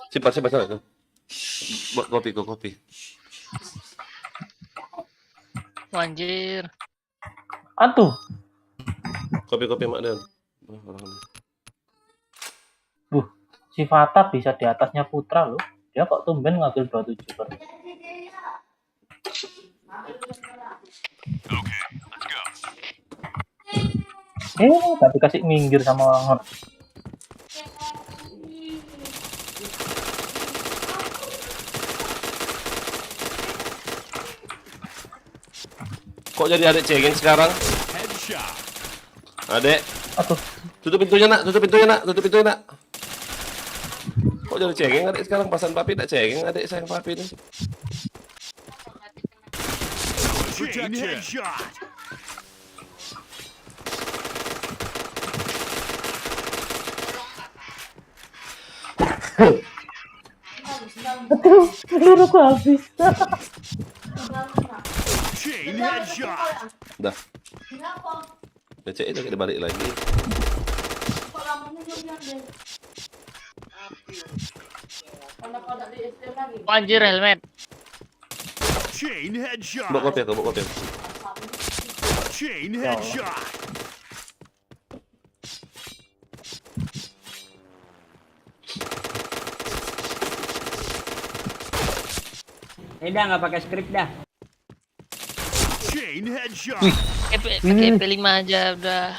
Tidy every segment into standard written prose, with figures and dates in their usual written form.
Simpan sana tuh. Buat kopi. Anjir. Aduh. Kopi Mak Dan. Si Fata bisa di atasnya Putra loh. Dia kok tumben ngambil 27 per. Gak dikasih minggir sama orang. Kok jadi adik cengeng sekarang? Adek, Aduh. tutup pintunya nak. Kok jadi cengeng adik sekarang? Pasan papi tak cengeng adik sayang papi nih. Aduh, peluruku habis. Dah. Becek itu kita balik lagi. Anjir helmet. Bawa kopi aku. Ini dah nggak pakai skrip dah. EP5 aja udah.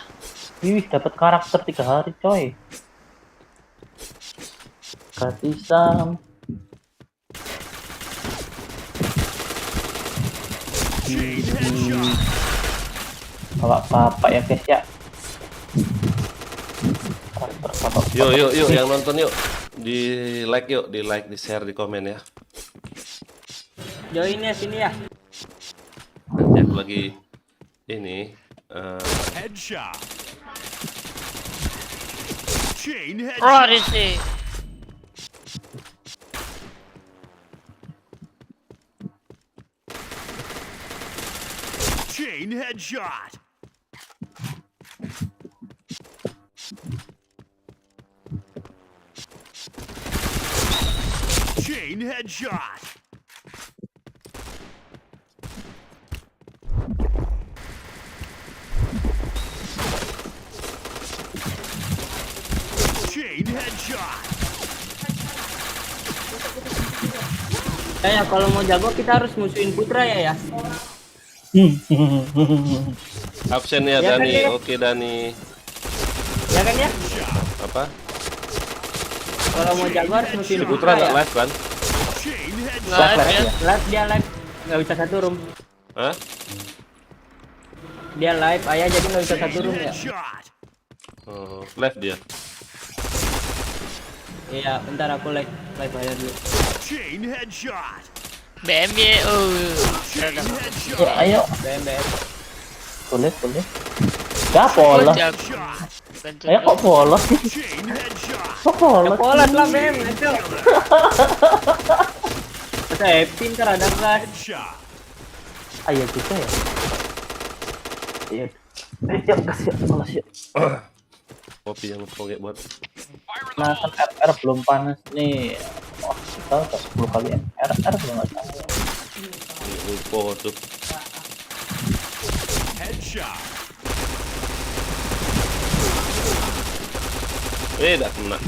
Wih, dapat karakter 3 hari, coy. Gratisan. Kalau apa ya guys ya. Yuk yang nonton yuk. Di like, di share, di komen ya. Join ya sini ya. Nanti aku lagi ini Oh, Rizky. Chain headshot. Chain headshot. Chain headshot. Ya kalau mau jago kita harus musuhin Putra ya. absen ya, Ya kan, Dani. ya? Oke Dani. Ya kan ya? Apa? Kalau mau jago harus musuhin Putra nggak ya. live kan? Chain headshot. Nggak ada. Live dia live. Nggak bisa satu room. Hah? Dia live ayah jadi nggak bisa satu Chain room ya. headshot. Oh, live dia. Iya, bentar aku live ayah dulu. Chain headshot. BMY. Chain Ya, headshot. ayo. BM. Boleh. Ya polos. Headshot. Ayo kok polos sih? Chain headshot. Kok polos? Polat lah BM itu. Saya pintar ada gas. Headshot. Ayo juga ya. Iya. Yuk, gas yuk, polos yuk. Kopi yang pokoknya buat. Nah, kan RR belum panas nih. Wah, kita udah 10 kali RR belum nggak tahu. Info tuh. Headshot. Tak kena.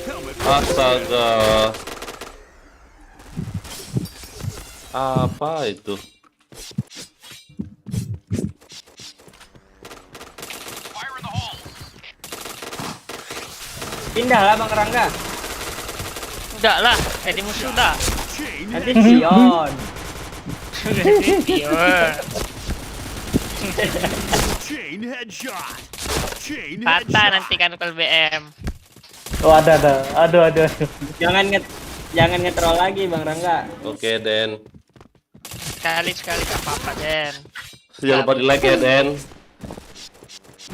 Helmet. Astaga. Apa itu? Pindah lah Bang Rangga. Enggak lah, jadi musuh dah. Chain Nanti headshot. Sion. Chain headshot. Chain Patah headshot. nanti kan kalau BM. Oh, ada. Aduh. Jangan ngetrol lagi Bang Rangga. Oke Den. Sekali gak apa-apa, Den. Jangan lupa di like ya Den.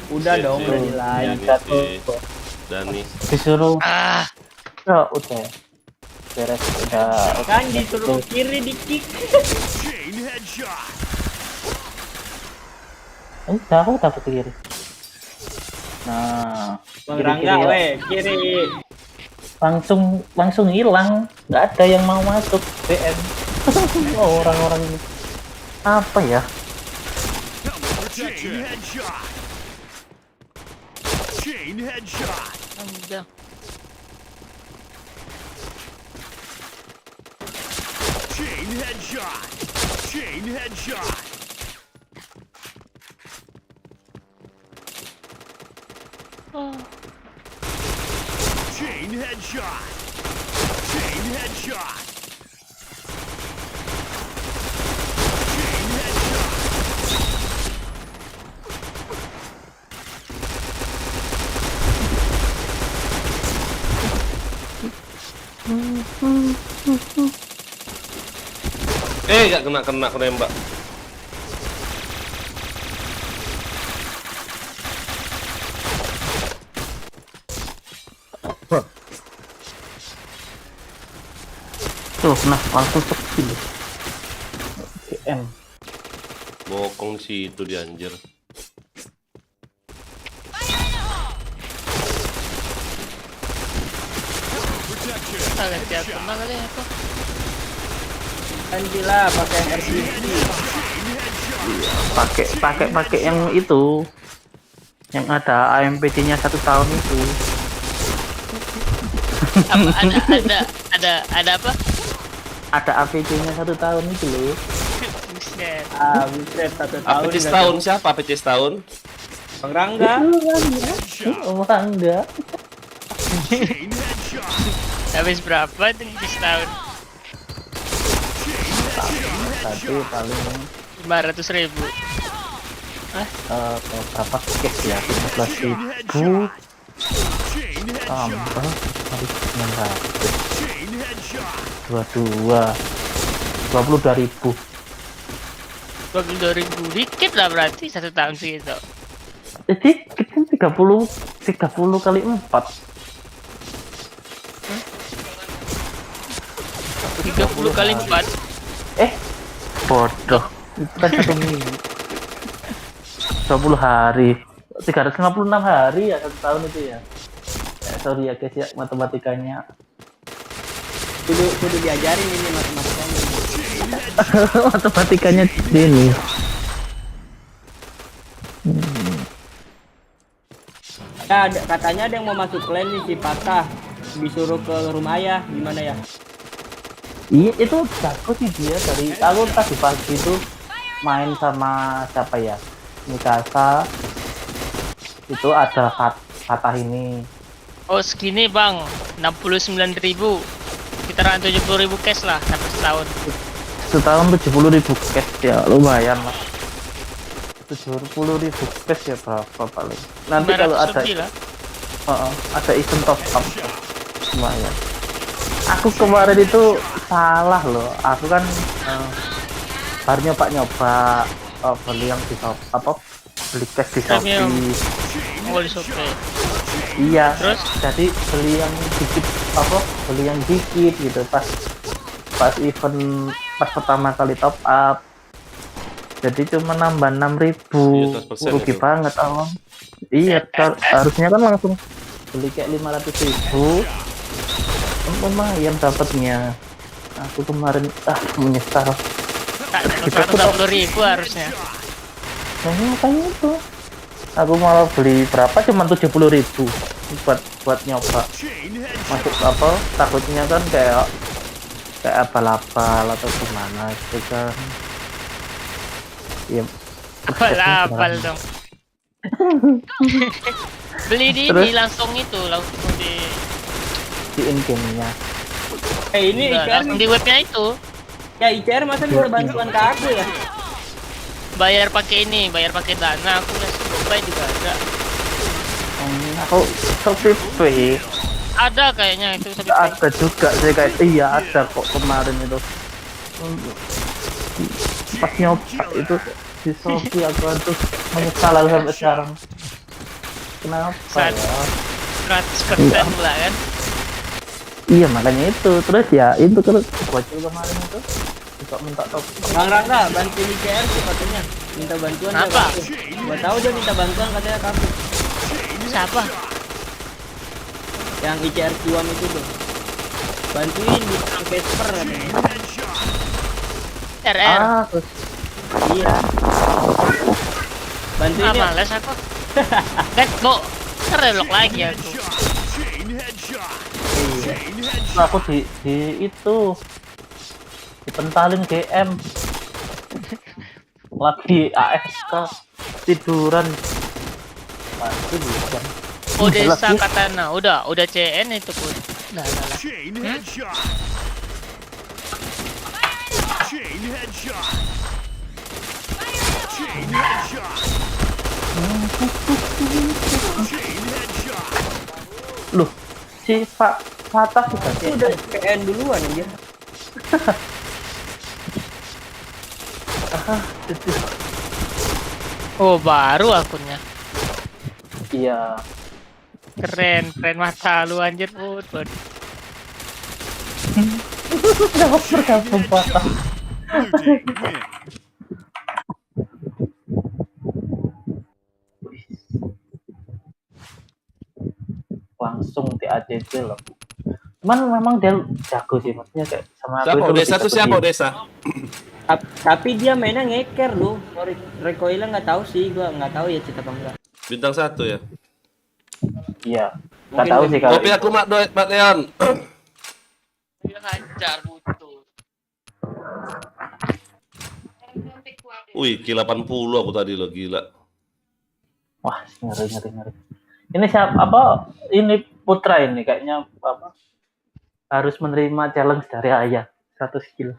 Udah dong, udah di live. Yang satu Dani. disuruh. Ah, Ya, udah. Beres udah. Kan disuruh ke kiri di kick. Chain headshot. Udah, aku dapat ke kiri. Nah, Bang kiri-kiri Rangga, ya. weh, kiri. Langsung hilang, nggak ada yang mau masuk BM. Oh, orang-orang ini apa ya? Chain headshot. Chain headshot. Udah. Chain headshot. Chain headshot. Oh. Chain headshot. Chain headshot. Chain headshot. Gak kena aku nembak. Tuh, nah langsung sepi. BM. Bokong sih itu di anjir. Protection. Ah, ganti aku mah kali apa? Ganti lah pakai yang RPG. Pakai yang itu. Yang ada AMPC-nya 1 tahun itu. Apa, ada apa? Ada APC-nya 1 tahun itu loh. Buset. Ah, buset 1 tahun. APC setahun siapa? APC setahun? Bang Rangga. Oh, enggak. Chain headshot. Habis berapa itu di setahun? Tadi paling 500.000. berapa cash ya? 15.000 Chain headshot. Chain headshot. tambah habis 900. Chain headshot. 22.000. 22.000 dikit lah berarti 1 tahun segitu. Jadi kita 30 kali 4. 30 kali 4. Bodoh. Itu kan 1 minggu. 20 hari. 356 hari ya 1 tahun itu ya. Sorry ya guys ya matematikanya. Kudu diajarin ini matematikanya. Matematikanya ini. Ya, katanya ada yang mau masuk clan nih si Patah. Disuruh ke rumah ayah, gimana ya? Iya itu jago sih dia dari aku tadi pagi itu main sama siapa ya Mikasa itu ada kata ini Oh segini bang, 69.000. Sekitaran 70.000 cash lah sampai setahun. setahun 70.000 cash ya lumayan lah 70.000 cash ya berapa paling nanti kalau 500 ada lebih lah. ada event top up lumayan aku kemarin itu salah loh aku kan baru nyoba beli yang di shop apa beli cash di Premium. Shopee. Oh di Shopee. Iya, Terus? jadi beli yang dikit gitu pas event pas pertama kali top up. Jadi cuma nambah 6.000. 100% Rugi itu. banget awam. Iya, harusnya kan langsung beli kayak 500.000. Lumayan dapatnya. Aku kemarin menyesal. Tak dapat 120.000 harusnya. Nah, makanya itu. Aku malah beli berapa cuma 70.000 buat nyoba. Chain headshot. Masuk apa takutnya kan kayak abal-abal atau gimana gitu kan ya Abal dong. Beli di Terus? ini langsung di in game-nya Ini enggak, ICR langsung di webnya itu. ya ICR masa minta bantuan ke aku ya? Bayar pakai Dana, aku langsung GoPay juga ada. aku Shopee Pay Ada kayaknya itu tapi ada juga saya kayak iya ada kok kemarin itu pas nyoba itu di Shopee aku tuh menyesal sampai sekarang kenapa ya 100% lah kan. iya makanya itu terus ya itu terus bocil kemarin itu juga minta top Bang Rangga bantuin ICR sih katanya minta bantuan Kenapa? Gak tahu dia minta bantuan katanya kamu. siapa? Yang ICR Kiwam itu tuh. Bantuin di Vesper katanya. Headshot. RR. Terus Iya. Bantuin ya. Males aku. Kan mau relok lagi aku. Headshot. Chain headshot. Iya. Chain terus headshot. aku di itu dipentalin GM lagi AFK tiduran. Pasti bukan. Odessa Katana. Udah CN itu pun. Nah. Chain headshot. Chain headshot. Chain headshot. Chain headshot. Loh, si Fatah juga Itu udah PN duluan aja. itu. Oh, baru akunnya. Iya. Keren mata lu anjir, Put. Kenapa bergabung Fatah? Blue team win. Langsung di ACC loh. Cuman memang dia jago sih, maksudnya kayak sama aku Siapa itu Odessa lebih tuh jago siapa di- Odessa? Tapi dia mainnya ngeker loh. Recoilnya nggak tahu sih, gua nggak tahu ya cerita apa enggak. Bintang 1 ya. Iya. Nggak Mungkin tahu sih kalau Kopi aku Mak Leon. Dia ngajar butuh. Wih, Q80 aku tadi lo gila. wah ngeri. Ini siapa apa? Ini Putra ini kayaknya apa? Harus menerima challenge dari ayah 100 kill.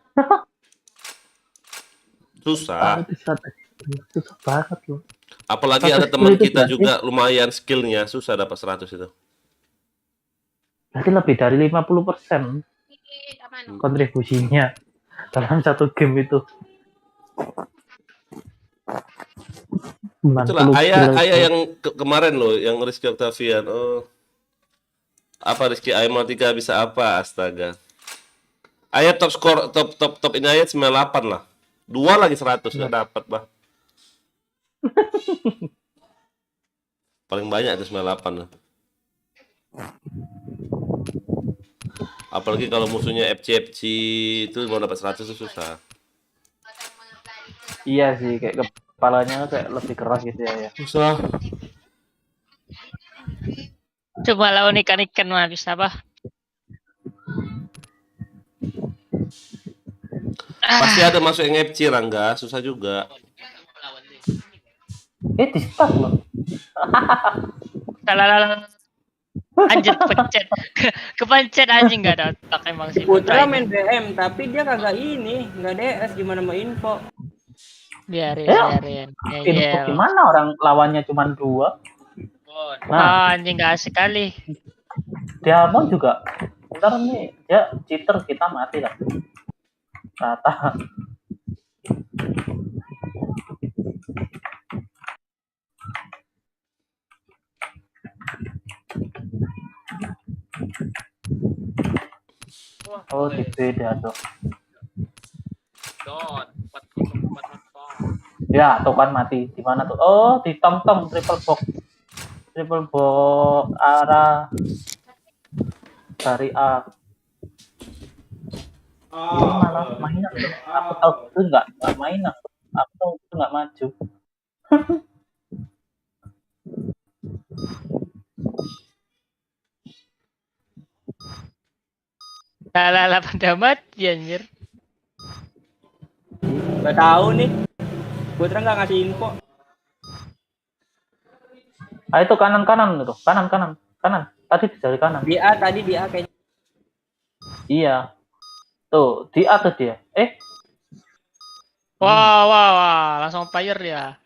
Susah. Itu 100 kill. Susah banget loh. Apalagi 100 ada teman itu kita berarti- juga lumayan skillnya, susah dapat 100 itu. Berarti lebih dari 50% kontribusinya dalam satu game itu. 90 Itulah ayah kill. ayah yang kemarin loh, yang Rizky Octavian. Oh. Apa Rizky Ayah 3 bisa apa? Astaga. Ayah top skor top ini ayah 98 lah. 2 lagi 100 nggak dapat, Bah. Paling banyak itu 98 lah. Apalagi kalau musuhnya FC itu mau dapat 100 itu susah. Iya sih, kayak kepalanya kayak lebih keras gitu ya. Susah. Coba lawan ikan-ikan mah bisa apa? Pasti ada masuk yang FC Rangga, susah juga. Di start loh. Salah. Anjir kepencet. Kepencet anjing enggak ada otak emang sih. Putra ini. main BM tapi dia kagak ini, nggak DS gimana mau info. Biarin. Info Ya. gimana orang lawannya cuma 2. Nah, Anjing enggak asik kali. Diamond juga. Ntar nih dia cheater kita mati lah. Rata. Oh, di beda dong. Ya, tuh kan mati. Di mana tuh? Oh, di tong-tong triple box. Triple box arah dari A. Ini malah mainan loh. Aku tahu itu nggak main aku tahu itu nggak maju. Salah pada mati anjir. Nggak tahu nih. Putra nggak ngasih info. Ah itu kanan tuh, kanan. Tadi di jari kanan. Tadi di A kayaknya. Iya. Tuh, di A tuh dia. Wah, langsung fire ya.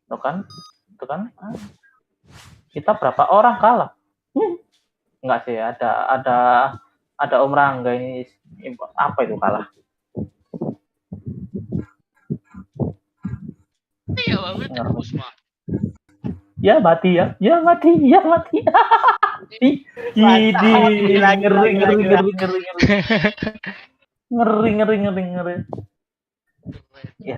Tuh kan. Ah. Kita berapa orang kalah? Enggak sih, ada Om Rangga ini apa itu kalah? Ya mati. Ini ngeri. Ya.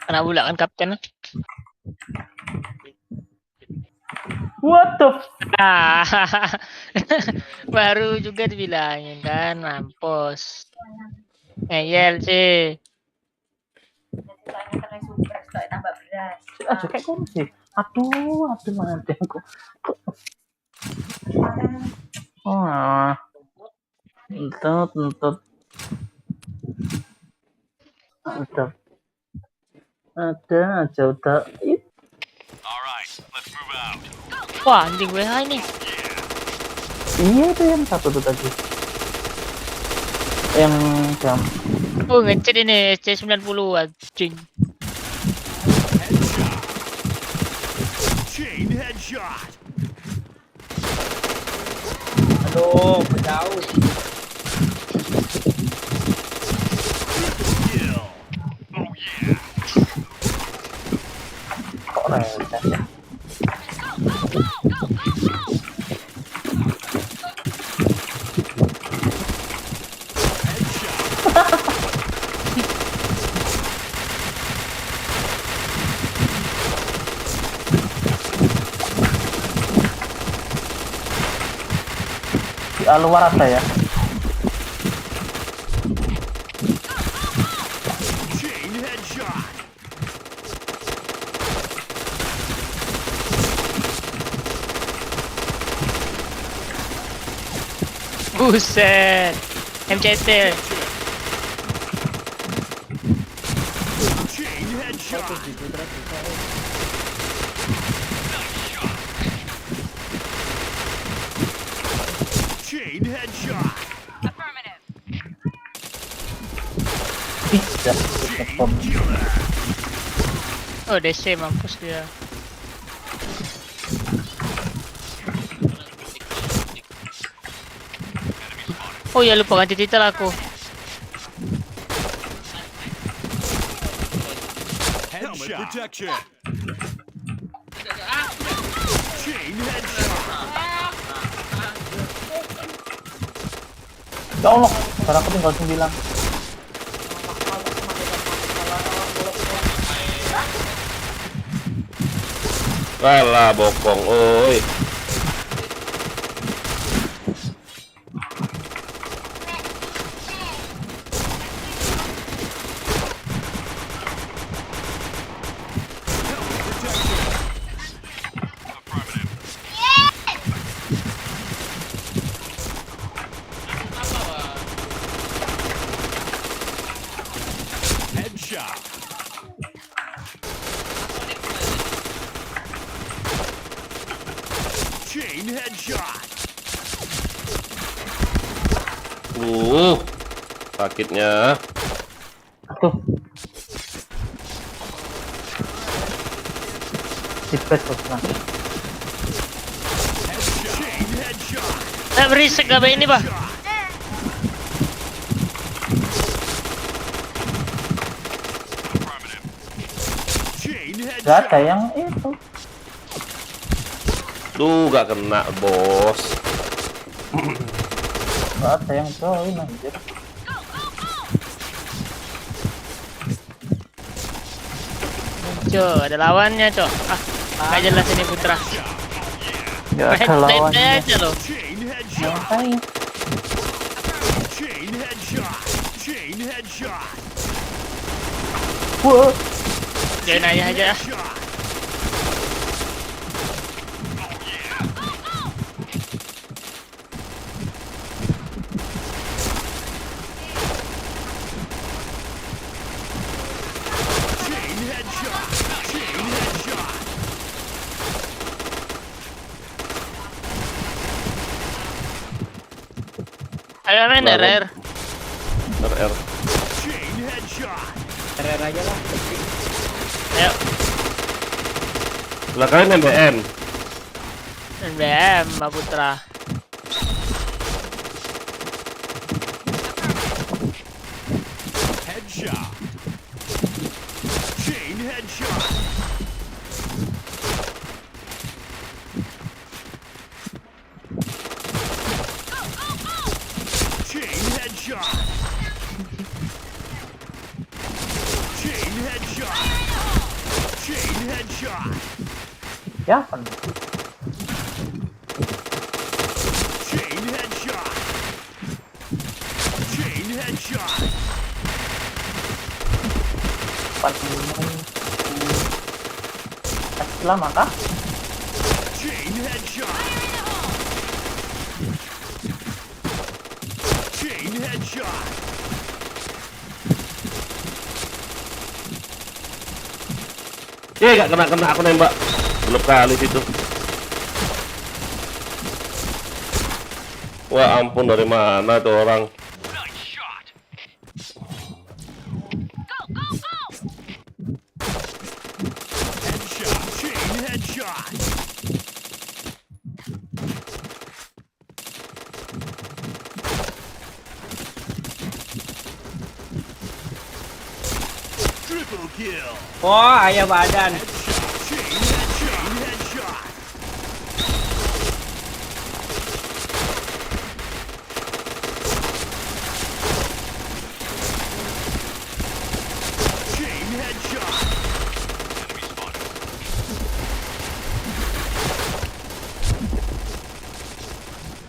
Kena pula kan kapten. What the Ah, baru juga dibilangin kan, mampus. Ngeyel sih. aja kayak kono sih. Aduh, mati aku. Wah. Entut. Ada aja udah. All right, let's move out. Wah, anjing WH ini. Iya itu yang satu tuh tadi. Yang jam. Oh, ngecet ini SC90 anjing. Chain headshot. Aduh, jauh. Kill. Oh yeah. Kok receh ya? Di luar ada ya? Chain headshot. Buset. MCT. Chain headshot. Chain headshot. Bisa. Chain killer. Oh, DC mampus dia. Oh ya, lupa ganti titel aku. Helmet protection. Chain headshot. Ya Allah, sekarang aku tinggal 9. Kalah bokong, oi. Headshot. Chain headshot. Sakitnya. Aduh. Sipet tuh, nah. Chain headshot. Berisik gak ini, Bah? Chain Gak ada headshot. yang itu. Duh, gak kena, bos. Gak ada yang join anjir. Cok, ada lawannya, Cok. Gak jelas ini Putra. Gak ada Headlight lawannya. aja loh. Chain headshot. Ngapain? Chain headshot. Chain headshot. Wah. Join aja. Shot. Chain headshot. Chain headshot. Ayo main RR. RR. Chain headshot. RR aja lah. Ayo. Lah kalian MBM. NBM, Mbak Putra. Headshot. Chain headshot. Chain headshot. Ya kan? Chain headshot. Chain headshot. Lama kah? Chain headshot. Chain headshot. Gak kena aku nembak. Belum kali situ. Wah ampun, dari mana tuh orang? Nice shot. Headshot. Chain headshot. Triple kill. Wah, ayah badan. Chain headshot. Chain headshot.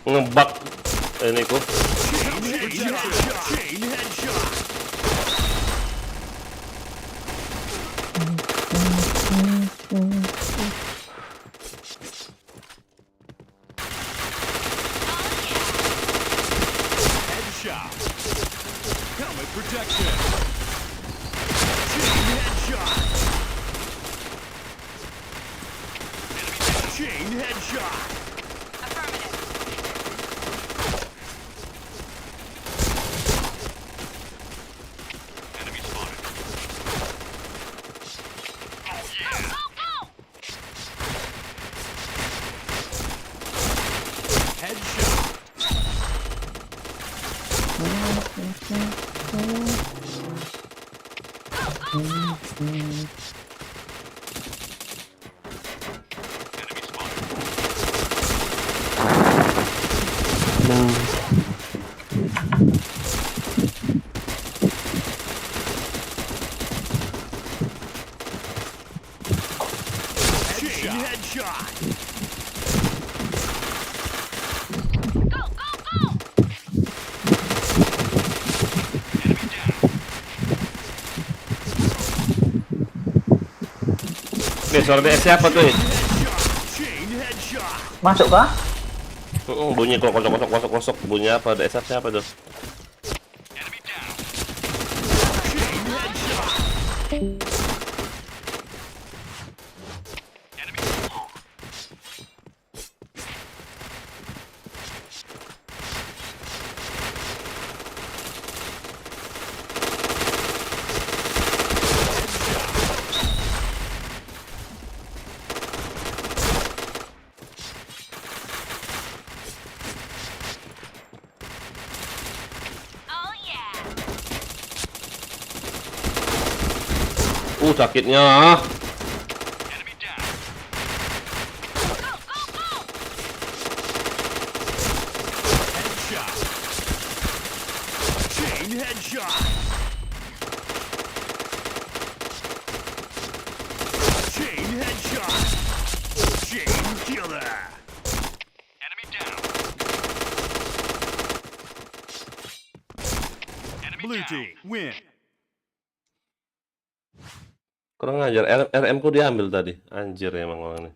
Ngebak ini ku. Chain headshot. Chain headshot. Headshot. Helmet protection. Chain headshot. Chain headshot. Headshot. Chain headshot. Nih suara DS siapa tuh? Headshot. Chain headshot. Masuk kah? Bunyi kosok bunyi apa? DS siapa tuh? Chain headshot. Sakitnya. Headshot. Chain headshot. Chain headshot. Chain killer. Enemy down. Blue team win. Kurang ajar, RM ku diambil tadi. Anjir emang orang ini.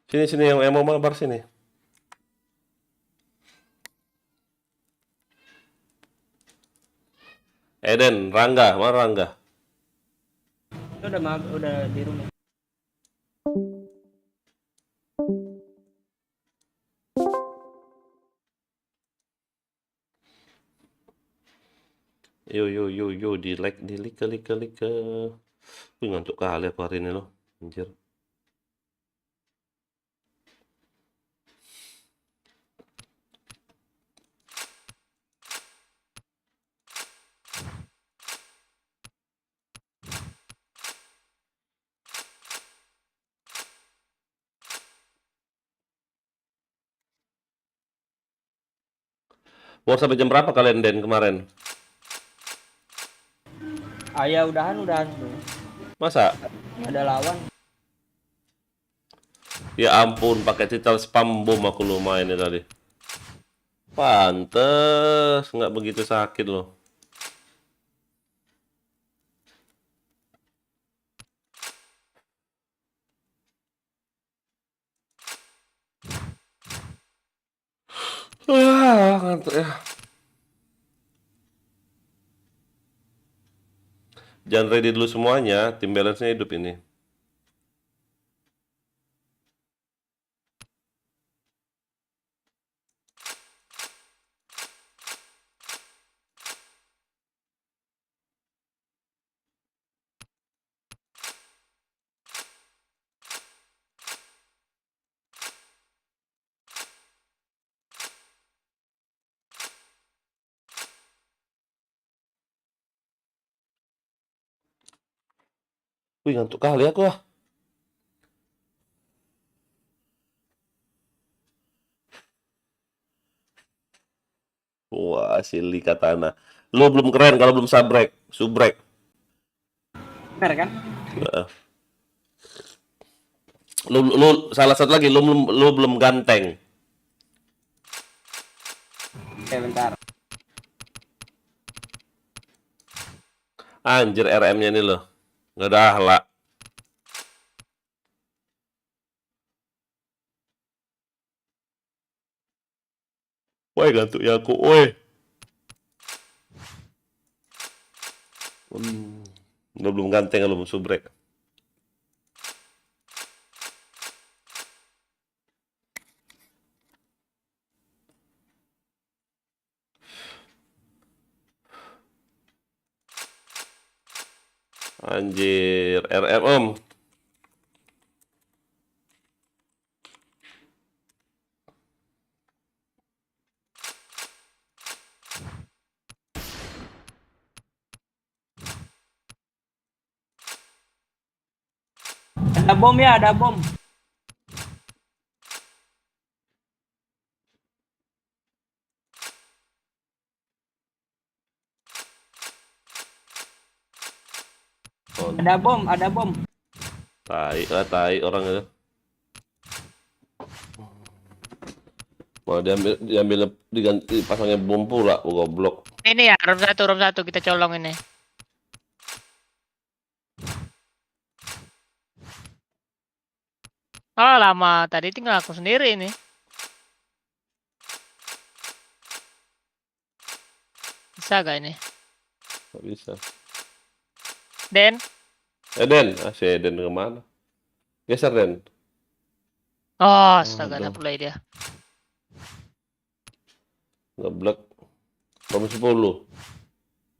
Sini yang mau mabar sini. Eden, Rangga, mana Rangga? Udah di rumah. Yo, di like ke. Wih, ngantuk kali aku hari ini loh. Anjir. War sampai jam berapa kalian Den kemarin? Ya udahan tuh. Masa? Ada lawan. Ya ampun, pakai titel spam bom aku lo mainnya tadi. Pantes, nggak begitu sakit loh. Ngantuk ya. Jangan ready dulu semuanya, tim balance-nya hidup ini. Wih, ngantuk kali aku ah. Wah, Silly Katana. Lu belum keren kalau belum subrek. Subrek. Bener kan? Heeh. Lu salah satu lagi, lu belum ganteng. Oke, bentar. Anjir RM-nya ini loh. Nggak ada ahlak. Woi, gantuk ya aku. Woi. Lu belum ganteng, lu belum subrek. Anjir, RM om. Ada bom ya, ada bom. Oh, Ada bom. tai orang itu. Mau diambil diganti pasangnya bom pula, goblok. Ini ya, room satu kita colong ini. Oh lama, tadi tinggal aku sendiri ini. Bisa gak ini? Nggak bisa. Den, Den, si Eden kemana? Geser Den. oh astaga, Aduh. tak play dia. Ngeblek. Rom 10.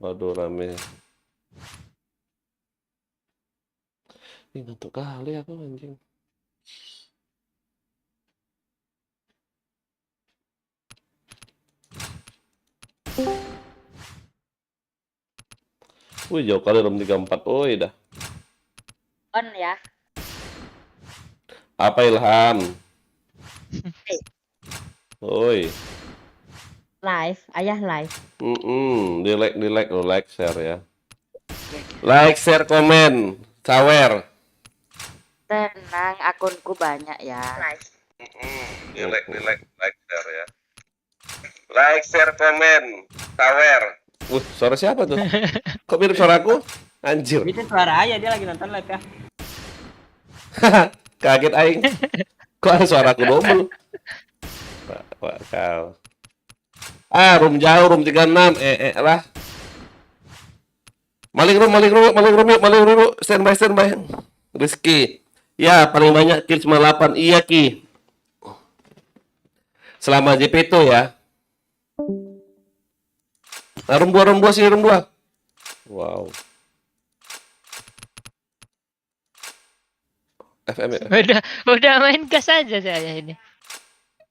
Waduh, rame. Ini ngantuk kali aku anjing. Wih, jauh kali Rom 34. Oh, dah. On ya. Apa Ilham? Oi. Live, ayah live. Like, share ya. Like, share, komen, sawer. Tenang, akunku banyak ya. Like, share ya. Like, share, komen, sawer. Suara siapa tuh? Kok mirip suaraku? Anjir. Itu suara Ayah, dia lagi nonton live ya. Kaget aing. Kok ada suaraku double? Wah, kau. Room jauh, room 36. Lah. Maling room yuk. Standby. Rizky. Ya, paling banyak kill cuma 8. Iya, Ki. Selama JP itu ya. Nah, room 2 sini, room 2. Wow. FM ya? Udah main gas aja saya ini.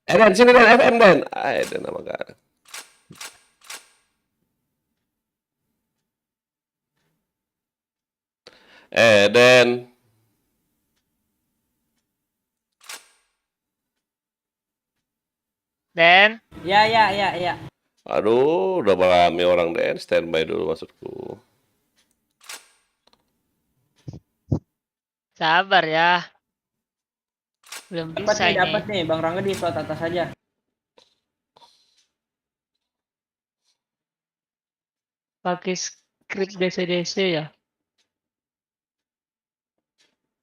Dan sini Dan, FM Dan. Dan nama gak. Dan. Den, Ya. Aduh, udah rame orang deh. Standby dulu maksudku. Sabar ya. Belum Dapat bisa nih, ini. dapat nih. Bang Rangga di slot atas aja. Pakai script DC-DC ya.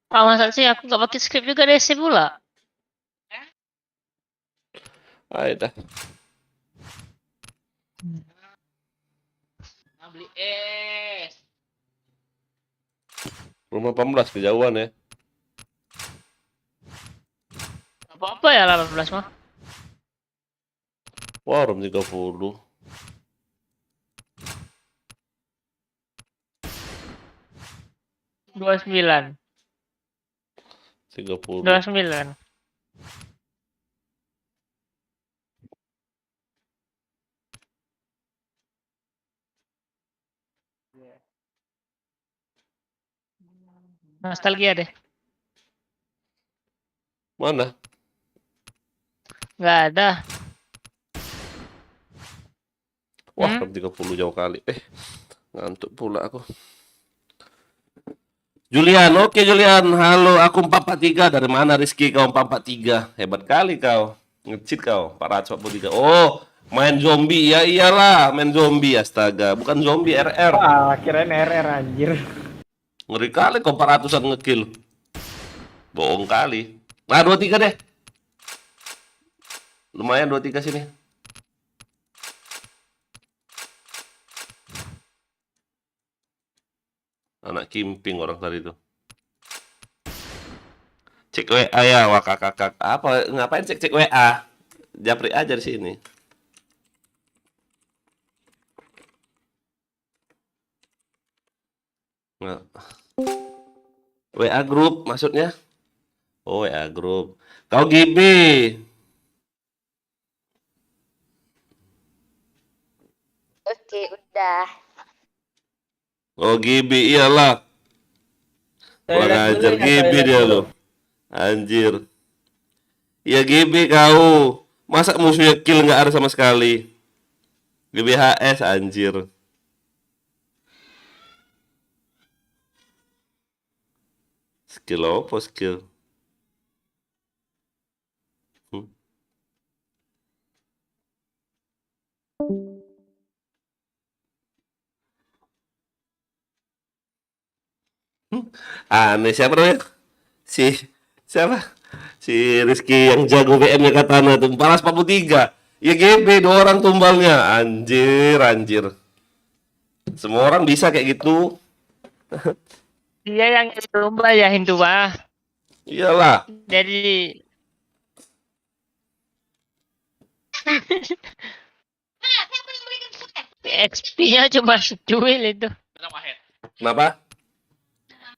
Ah, masa sih aku nggak pakai script juga DC pula? Ayo dah. Beli es. Rumah 18 kejauhan ya. Apa-apa ya 18 mah. Wah, room 30. Dua 29. 30. 29. Nostalgia deh. Mana? Nggak ada. Wah, Hmm? room 30 jauh kali. Ngantuk pula aku. Julian, oke Julian. Halo, aku 443. Dari mana Rizky kau 443? Hebat kali kau. Nge-cheat kau, 443. Oh, main zombie. Ya iyalah, main zombie. Astaga, bukan zombie, RR. Wah, kirain RR anjir. Ngeri kali kau 400-an ngekill. Bohong kali. Nah, 23 deh. Lumayan 23 sini. Anak kimping orang tadi tuh. Cek WA ya, wah kakak. Apa ngapain cek WA? Japri aja di sini. Nah. WA grup maksudnya? Oh, WA grup. Kau Gibi. Oke, udah. Oh, Gibi iyalah. Kurang ajar Gibi dia lo. Anjir. Ya Gibi kau. Masa musuhnya kill nggak ada sama sekali? GBHS anjir. Skill apa skill? Hmm. Aneh siapa namanya? Siapa? Si Rizky yang jago BM-nya Katana tuh 443. Ya GB 2 orang tumbalnya. Anjir. Semua orang bisa kayak gitu. Dia yang lomba ya Hindu mah. Iyalah. Jadi XP-nya cuma secuil itu. Kenapa?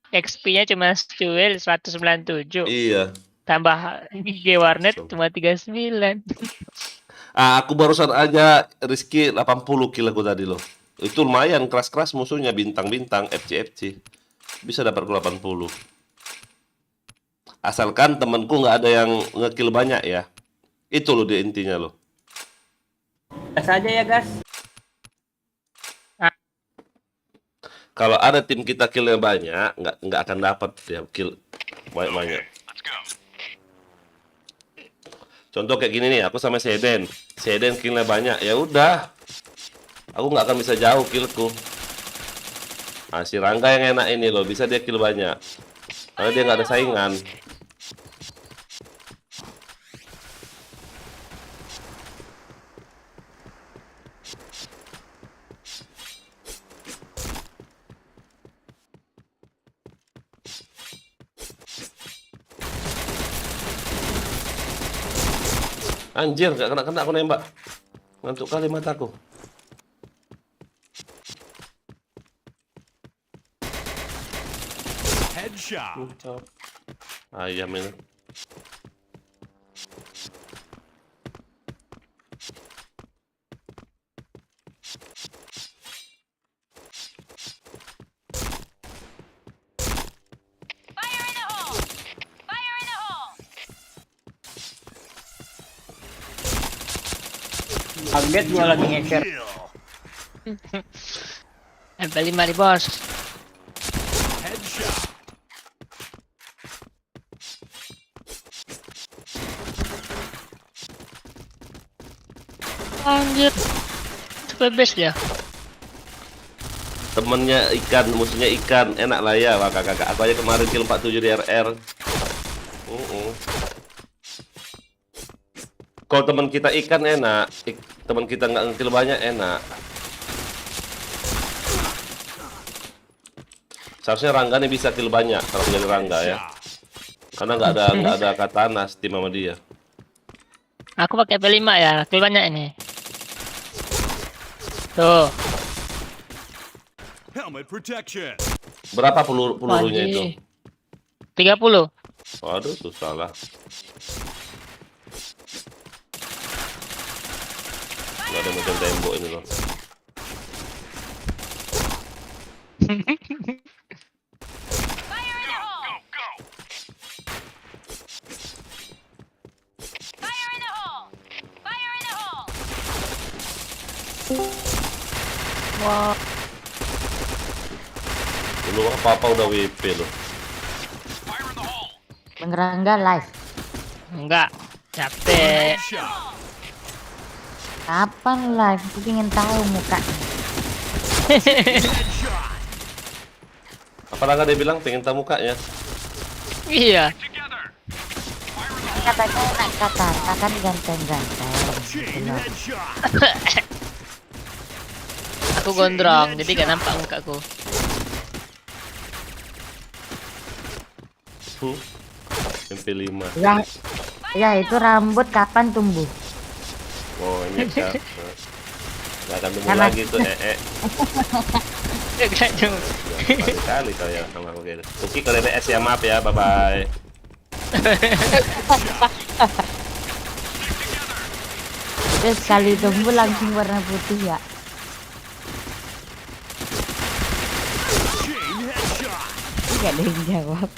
XP-nya cuma secuil 197. Iya. Tambah G warnet cuma 39. Aku barusan aja Rizky 80 kill aku tadi loh. Itu lumayan keras-keras musuhnya bintang-bintang FC. Bisa dapat 80. Asalkan temenku nggak ada yang ngekill banyak ya. Itu loh dia intinya loh. Gas aja ya, gas. Kalau ada tim kita killnya banyak, nggak akan dapat dia kill banyak. Contoh kayak gini nih, aku sama Seden killnya banyak, ya udah, aku nggak akan bisa jauh killku. Nah, si Rangga yang enak ini loh, bisa dia kill banyak, karena dia nggak ada saingan. Anjir, nggak kena aku nembak. Ngantuk kali mataku. Headshot. Ayam ini. Kaget gua lagi ngeker. Kill. MP5 nih bos. Headshot. Anjir. Sampai base dia. Temennya ikan, musuhnya ikan, enak lah ya. Wah kakak, aku aja kemarin kill 47 di RR. Kalau teman kita ikan enak, teman kita nggak ngekill banyak enak. Seharusnya Rangga nih bisa kill banyak kalau jadi Rangga ya. Karena nggak ada katana Steam sama dia. Aku pakai MP5 ya, kill banyak ini. Tuh. Helmet protection. Berapa pelurunya itu? 30. Waduh, susah lah. Nggak ada macam tembok ini loh. Wah. Dulu apa udah WP loh. Bang Rangga live. Enggak. Capek. Headshot. Kapan live? Aku pengen tahu mukanya. Headshot. Apa Rangga dia bilang pengen tahu mukanya? Iya. Katanya nak kata kan ganteng-ganteng. Chain Gitu loh. headshot. Aku gondrong, jadi gak nampak mukaku. MP5. Ya itu rambut kapan tumbuh? Oh ini ya. Nggak akan tumbuh Karena- lagi tuh Enggak cuma. Kali kali ya sama aku gitu. Oke kalau PS ya maaf ya, bye bye. Terus sekali tumbuh langsung warna putih ya. Chain headshot. Gak ada yang jawab.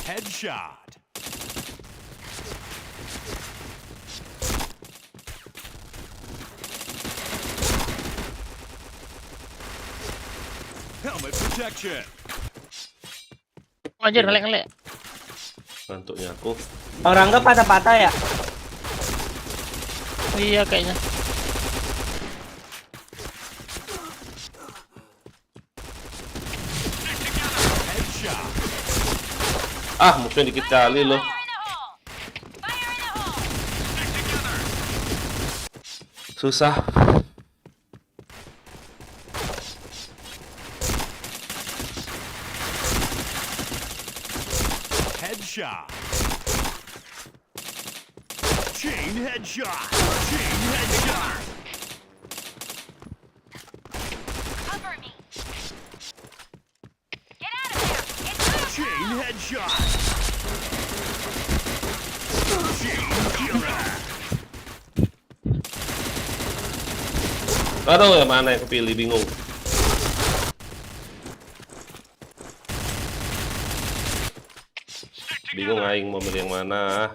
Headshot. Helmet protection. Anjir, ngelek-ngelek. Ngantuknya aku. Orang nggak patah-patah ya? Iya kayaknya. Headshot. Ah musuhnya dikit kali loh. Susah. Headshot. Chain headshot. Chain headshot. Chain headshot. Chain killer. Aduh yang mana yang kepilih bingung. Bingung aing mau milih yang mana.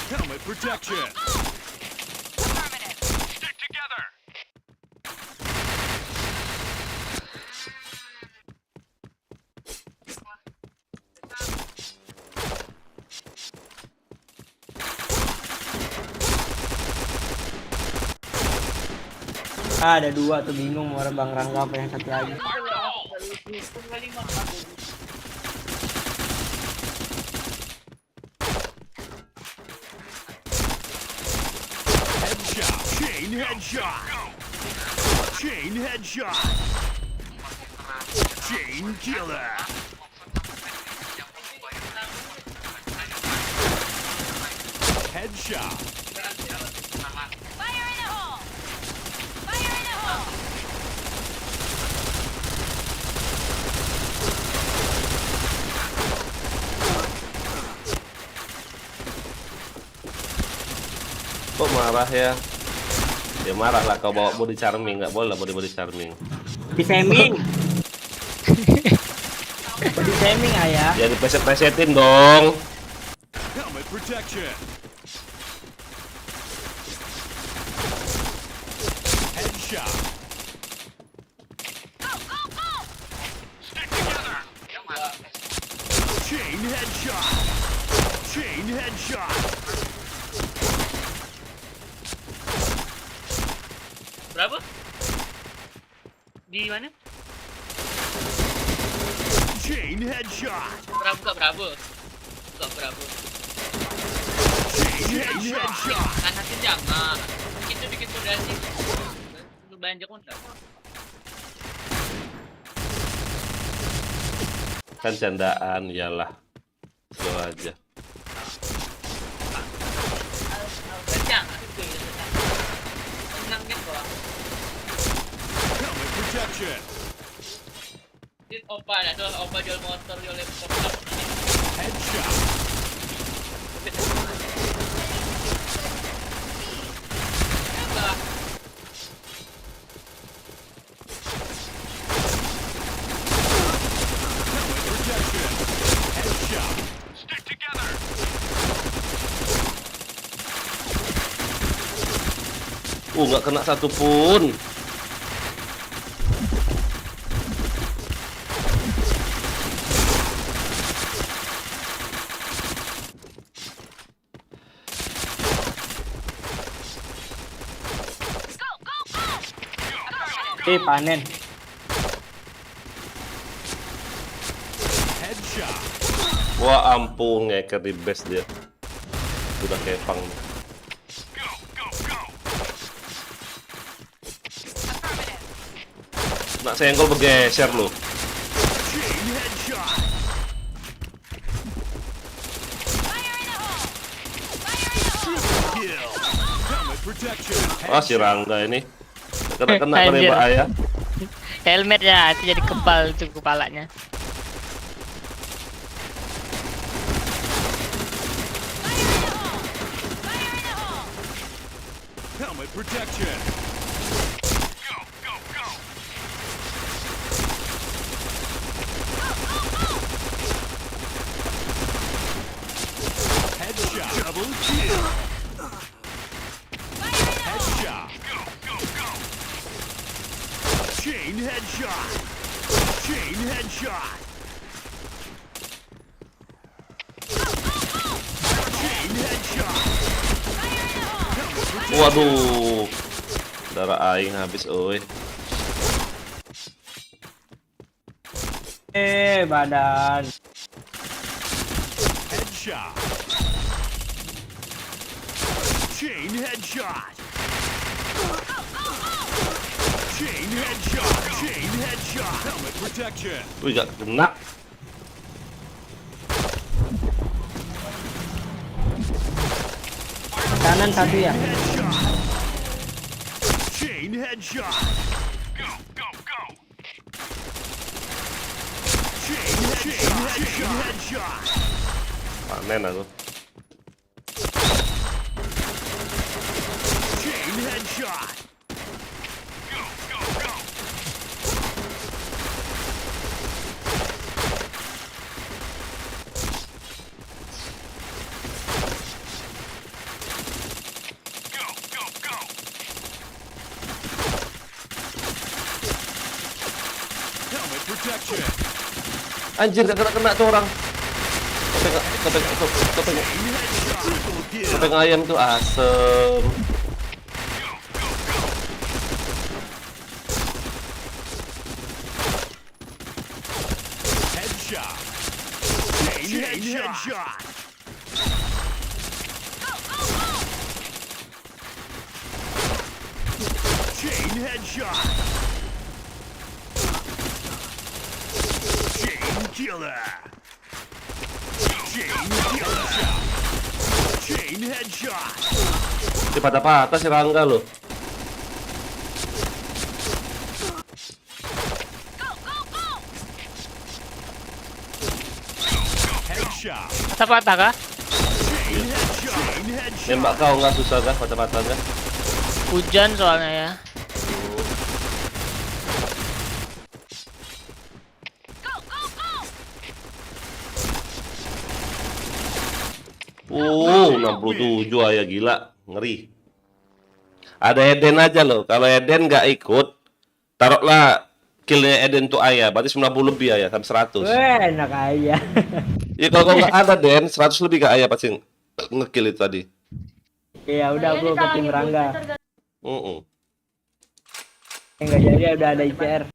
Helmet protection. Stick together. Ah, ada dua tuh bingung mau Bang Rangga apa yang satu lagi. Headshot. Chain headshot. Chain headshot. Chain killer. Headshot. Kok marah ya? Ya marah lah kau bawa body charming, nggak boleh body charming. Di shaming. Di shaming ayah. Ya dipeset-pesetin dong. Helmet protection. Headshot. Stick together. Chain headshot. Chain headshot. Berapa? Di mana? Chain headshot. Bravo. Chain headshot. Kanatin jangan. Kita bikin fondasi. Lu banyak kontak. Kan candaan, iyalah. Slow aja. Jangan. Tenang gitu lah. Helmet protection. Opa ada soal opa jual motor jual laptop. Headshot. Helmet protection. Headshot. Stick together. Nggak kena satu pun. Panen. Headshot. Wah ampun, ngeker di base dia. Udah kepang. Go, go, go. Nak senggol bergeser loh. Chain headshot. Kill. Helmet protection. Si Rangga ini. Kena Anjir. bahaya. Helmetnya itu jadi kebal tuh kepalanya. Helmet protection. Go, go, go. Headshot. Double kill. Headshot. Go, go, go. Chain headshot. Chain headshot. Chain headshot. Waduh. Darah aing habis oi. Badan. Headshot. Chain headshot. Chain headshot. Chain headshot. Helmet protection. Wih, gak kena. Kanan satu ya. Headshot. Chain headshot. Go, go, go. Chain headshot. Panen aku. Chain headshot. Go, go, go. Go, go, go. Helmet protection. Anjir, gak kena tuh orang. Topeng Chain headshot. Triple kill. ayam tuh asem. Go, go, go. Headshot. Chain headshot. Chain headshot. Chain killer. Chain killer. Chain headshot. Di patah-patah si Rangga loh. Headshot. Patah-patah kah? Chain headshot. Chain headshot. Nembak kau nggak susah kah patah-patahnya? Hujan soalnya ya. Oh, 67 ya gila, ngeri. Ada Eden aja loh. Kalau Eden nggak ikut, taruhlah killnya Eden tuh ayah, berarti 90 lebih ayah, sampai 100. Weh, enak aja. Ya kalau nggak ada Den, 100 lebih ke ayah pasti ngekill itu tadi. Ya udah aku ke tim Rangga. Enggak jadi udah ada ICR.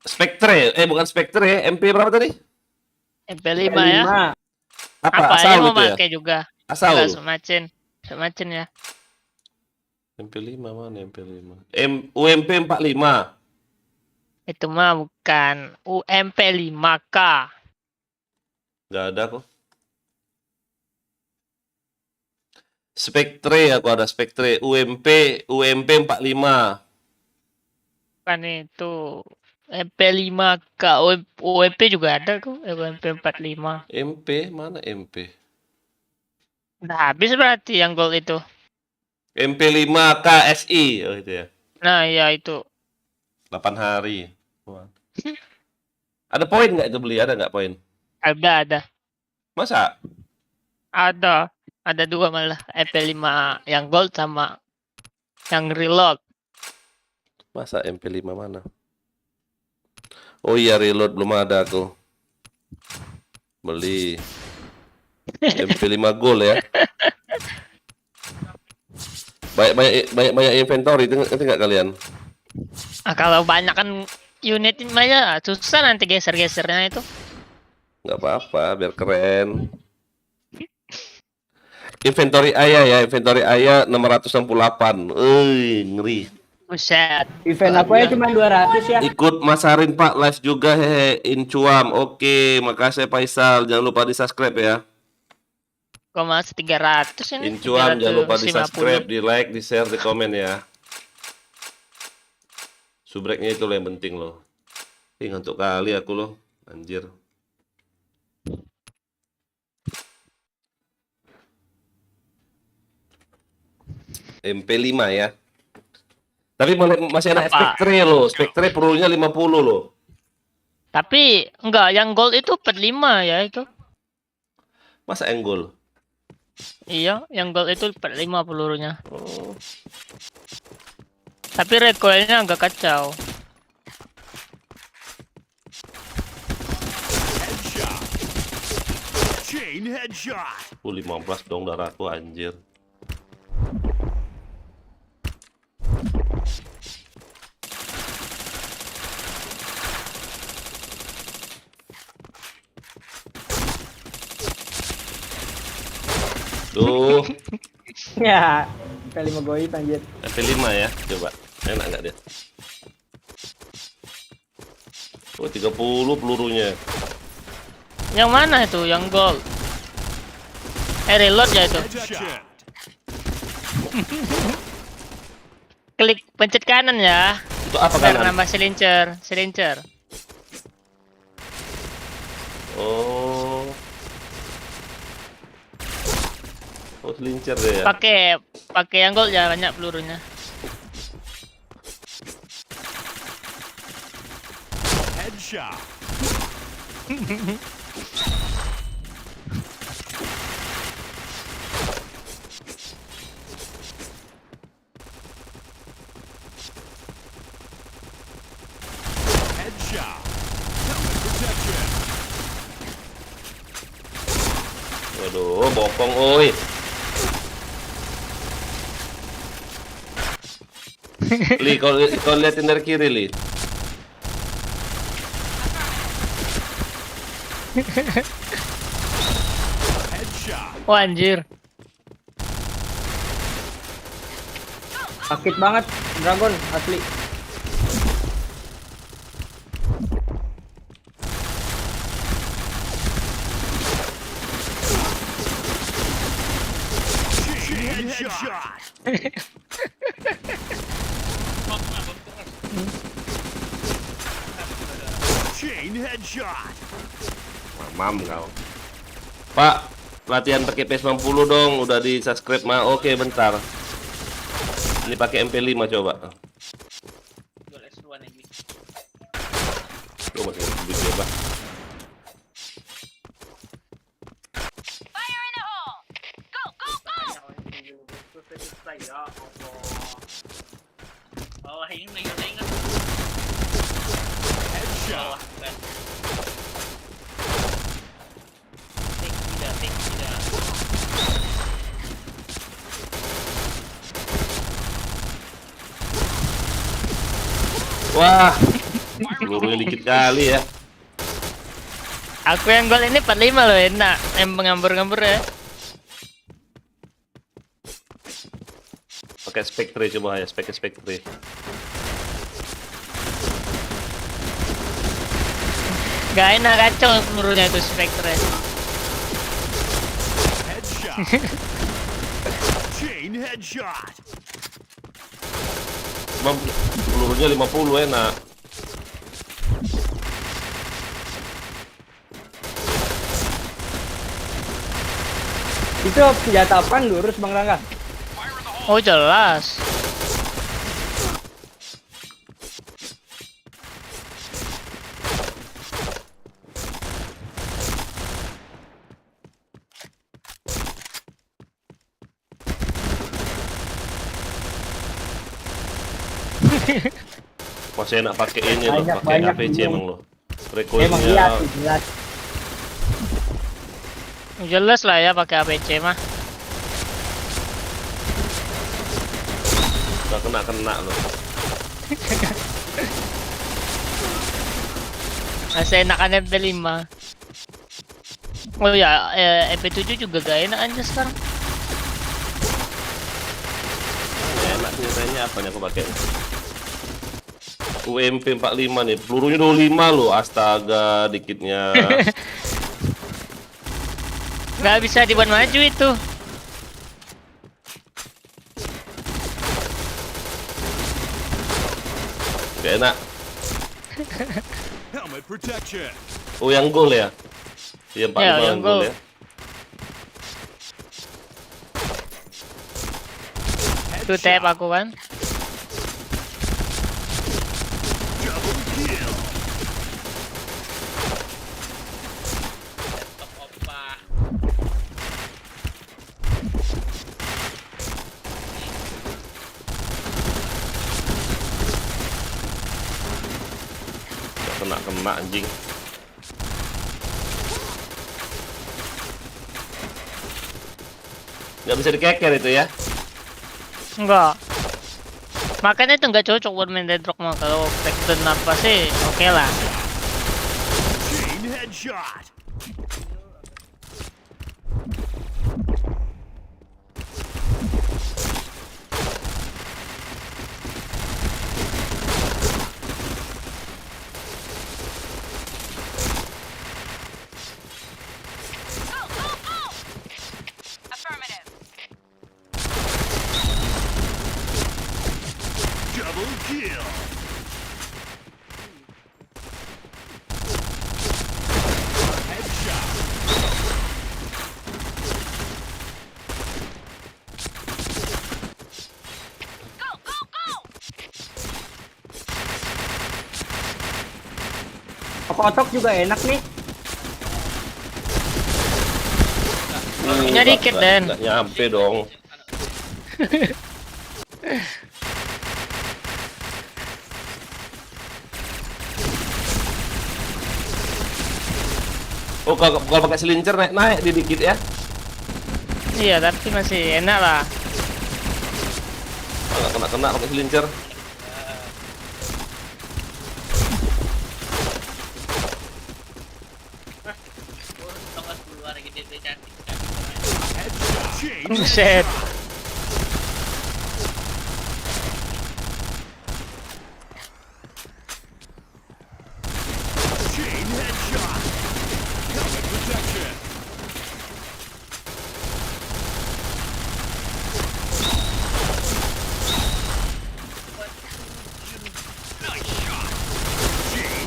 Spectre, bukan Spectre, MP berapa tadi? MP5 ya. Apa? Apa Asal ya mau gitu ya? pakai juga. Asal. Enggak semacin. Semacin ya. MP5 mana MP5? UMP 45. Itu mah bukan UMP 5K. Nggak ada kok. Spectre aku ada Spectre UMP 45. Bukan itu. MP5K. UMP juga ada kok. UMP 45. MP mana MP? Udah habis berarti yang gold itu. MP5 KSI. Oh itu ya. Nah, ya itu. 8 hari. Wah. Ada poin nggak itu beli? Ada nggak poin? Ada. Masa? Ada. Ada 2 malah. MP5 yang gold sama yang reload. Masa MP5 mana? Oh iya reload belum ada aku. Beli MP5 gold ya. Banyak inventory ngerti nggak kalian? Nah, kalau banyak kan unit ini aja susah nanti geser-gesernya itu. Nggak apa-apa biar keren. Inventory ayah ya, inventory ayah 668. Ngeri. Buset. Event aku ya cuma 200 ya. Ikut Mas Harin Pak live juga hehe Incuam. Oke, makasih Faisal. Jangan lupa di-subscribe ya. Kok masih 300 ini? Incuam jangan lupa 350. di-subscribe, di-like, di-share, di komen ya. Subreknya itu loh yang penting loh. Ngantuk kali aku loh. Anjir. MP5 ya. Tapi masih ada Apa? Spectre loh. Spectre perlunya 50 loh. Tapi enggak, yang gold itu 45 ya itu. Masa enggol? Iya, yang gold itu 45 pelurunya. Oh. Tapi recoilnya agak kacau. Headshot. Chain headshot. 15 dong darahku anjir. Duh, Ya, MP5 goib anjir. MP5 ya, coba. Enak nggak dia? Oh, 30 pelurunya. Yang mana itu? Yang gold. Reload ya itu. Headshot. Klik pencet kanan ya. Itu apa Biar kanan? nambah silencer. Oh. Oh, selincer deh ya. Pakai yang gold ya, banyak pelurunya. Headshot. Headshot. Helmet protection. Waduh, bokong oi. Li, kau liatin dari kiri, Li. Headshot. Wah anjir. Sakit banget Dragon asli. Chain headshot. Chain headshot. Mamam kau. Pak, latihan pakai PS90 dong, udah di subscribe mah. Oke, bentar. Ini pakai MP5 coba. Tuh masih video, Pak. Headshot. Wah, pelurunya dikit kali ya. Aku yang gol ini 45 loh, enak. Yang ngambur-ngambur ya. Pakai Spectre coba ya, Spectre. Gak enak, kacau pelurunya itu Spectre. Headshot. Chain headshot. Cuma pelurunya 50 enak. Itu senjata apaan lurus Bang Rangga? Oh jelas. Masih enak pakai ini loh, pakai Banyak APC belum. emang loh. Emang iya Recoilnya sih, jelas. Jelas lah ya pakai APC mah. nggak kena loh. Masih enakan MP5. Oh ya, MP7 juga gak enak aja sekarang. Enak nyatanya apa nih aku pakai? UMP 45 nih, pelurunya 25 loh, astaga dikitnya. Gak bisa dibuat maju itu. Gak enak. Helmet protection. Oh yang gol ya? Iya 45 Ya, yang yang gol gol. ya. Itu tap aku kan. Double kill. Gak kena anjing. Gak bisa dikeker itu ya? Enggak. Makanya itu nggak cocok buat main Deadrock mah. Kalau Crackdown apa sih oke lah. Chain headshot. Double kill. Headshot. Kotok juga enak nih. Punya dikit, Den. Nggak nyampe dong. Oh, kalau pakai selincer naik dikit ya. Iya, tapi masih enak lah. Kalau kena pakai selincer. Chain. Buset. Chain headshot. Helmet protection.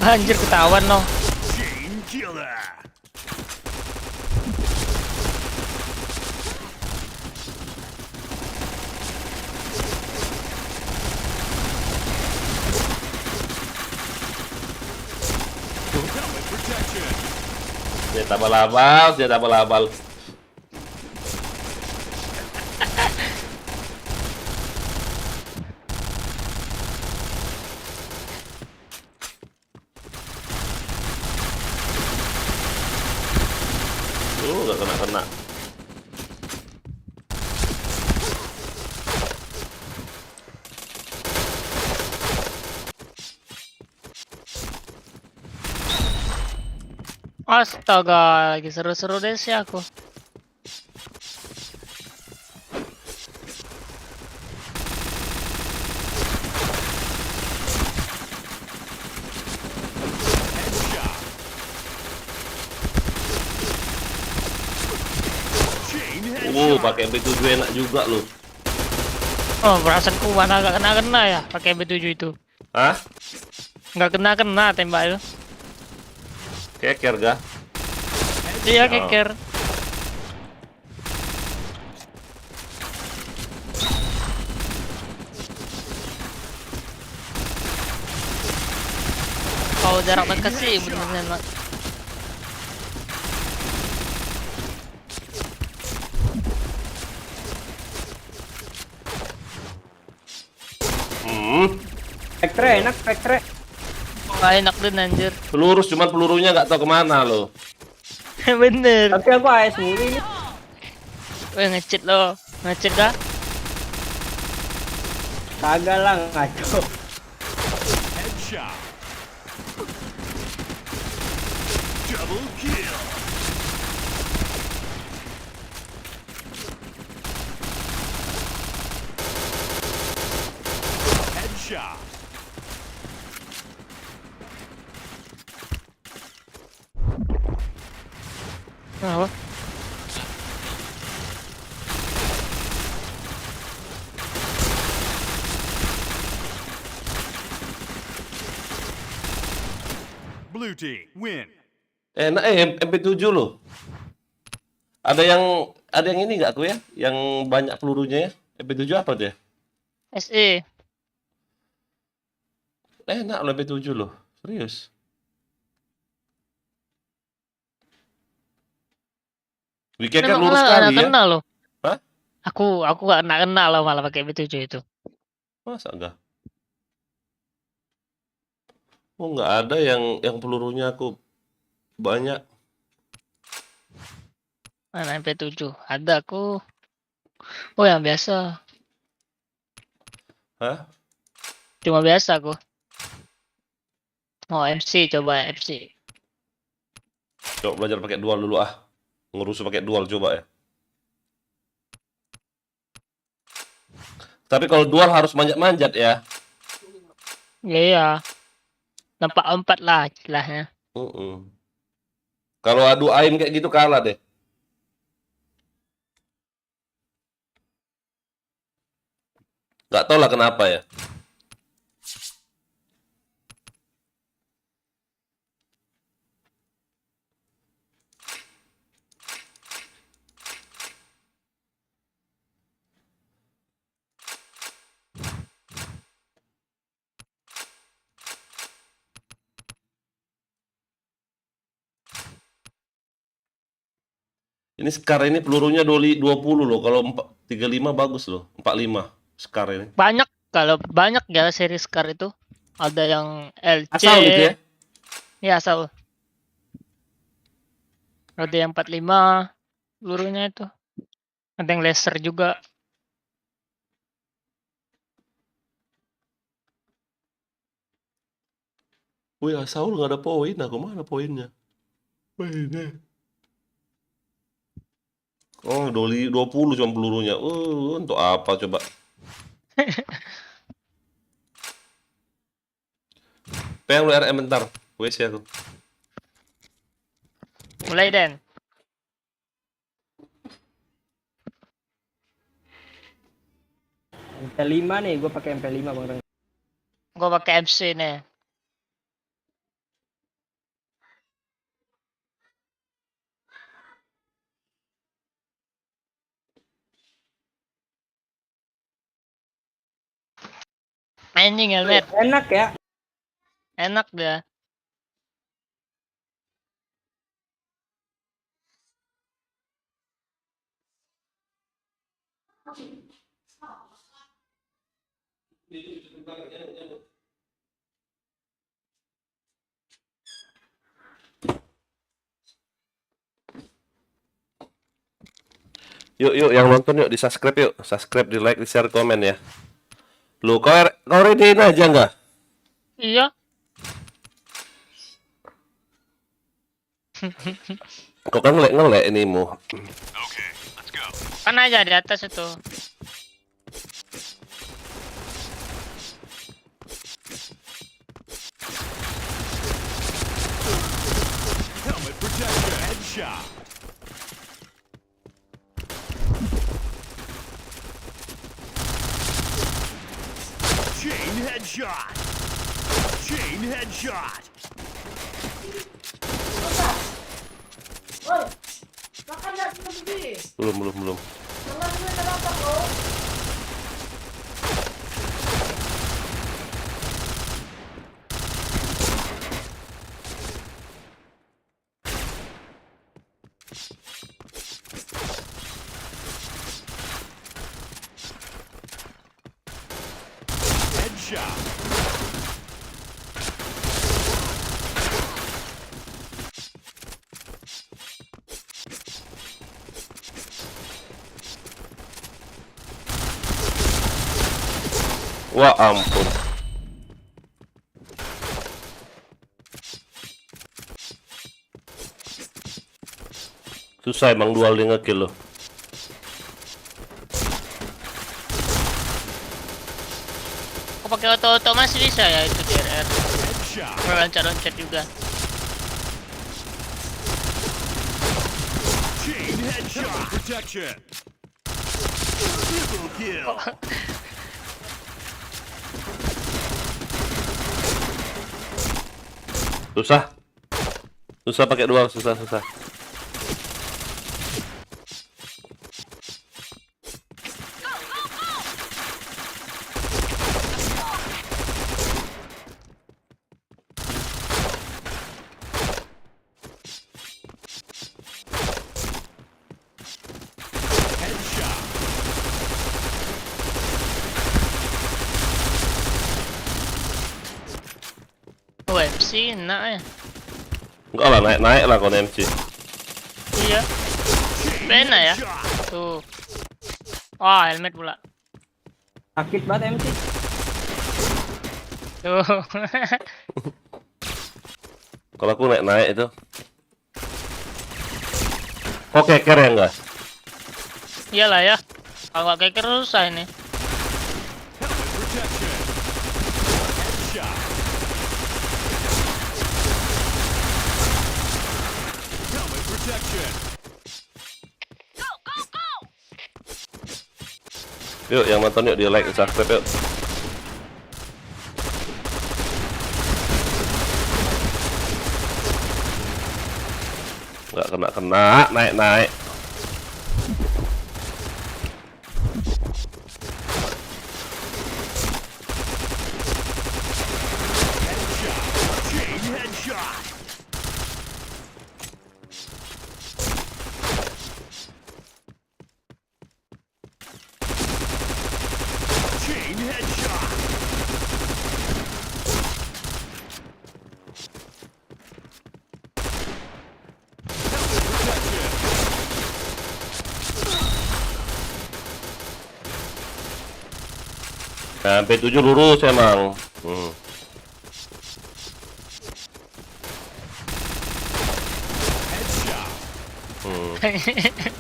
Anjir ketahuan no. Chain killer. Helmet protection. Senjata abal-abal, senjata abal-abal. Gak kena-kena. Astaga, lagi seru-seru deh sih aku. Headshot. Chain headshot. Pakai MP7 enak juga loh. Oh, perasaanku mana gak kena-kena ya pakai B7 itu. Hah? Nggak kena-kena tembak itu. Keker gak? Iya keker. Kalau jarak dekat sih bener-bener. Spectre enak, Spectre. Nggak enak deh anjir. Pelurus, cuman pelurunya nggak tahu kemana loh. Bener. Tapi aku AS mulu ini. Weh nge-cheat lo. Nge-cheat kah? Kagak lah, ngaco. Headshot. Double kill. Headshot. Apa? Blue team win. Enak MP7 loh. Ada yang ini nggak aku ya? Yang banyak pelurunya ya? MP7 apa tuh ya? SE. Enak loh MP7 loh. Serius. Wikeker Memang lurus malah sekali nggak ya? kena loh. Hah? Aku nggak kena loh malah pakai B7 itu. Masa enggak? Oh, nggak ada yang pelurunya aku banyak. Mana MP7? Ada aku. Oh yang biasa. Hah? Cuma biasa aku. Oh MC coba MC. Coba belajar pakai dual dulu ah. Ngurus pakai dual coba ya. Tapi kalau dual harus manjat-manjat ya. Iya. Nampak 4 lah istilahnya. Kalau adu aim kayak gitu kalah deh. Nggak tahu lah kenapa ya. Ini Scar ini pelurunya 20 loh. Kalau 35 bagus loh. 45 Scar ini. Banyak kalau banyak ya seri Scar itu. Ada yang LC. Asal gitu ya? Ya asal. Ada yang 45 pelurunya itu. Ada yang laser juga. Wih, Saul nggak ada poin. Aku mana poinnya? Poinnya. Oh, 20 cuma pelurunya. Untuk apa coba? Pengen lu RM bentar. WC aku. Mulai Den. MP5 nih, gue pakai MP5 Bang Reng. Gua pakai MC nih. Anjing helmet. Enak ya. Enak dia. Yuk, yuk, yang nonton yuk, di subscribe yuk. Subscribe, di like, di share, komen ya. Lu, kau readyin aja nggak? Iya. Kau kan ngelek ini mu. Okay, let's go. Kan aja di atas itu. Helmet protection. Headshot. Chain headshot. Chain headshot. Belum. Headshot. Wah, ampun. Susah emang dual di ngekill loh. Kok pakai auto masih bisa ya itu DRR. Headshot. Loncat-loncat juga. Chain headshot. Protection. Triple kill. Susah pakai dual, susah. Headshot. UFC enak ya. Enggak lah, naik lah kon MC. Iya. Chain Pena ya. headshot. Tuh. Wah, helmet pula. Sakit banget MC. Tuh. Kalau aku naik itu. Kok keker ya enggak? Iyalah ya. Kalau nggak keker susah ini. Helmet protection. Headshot. Helmet protection. Yuk, yang nonton yuk, di like, di subscribe yuk. Nggak kena, naik. Headshot. Chain headshot. Chain headshot. Helmet protection. Sampai 7 lurus emang. Headshot. Helmet protection.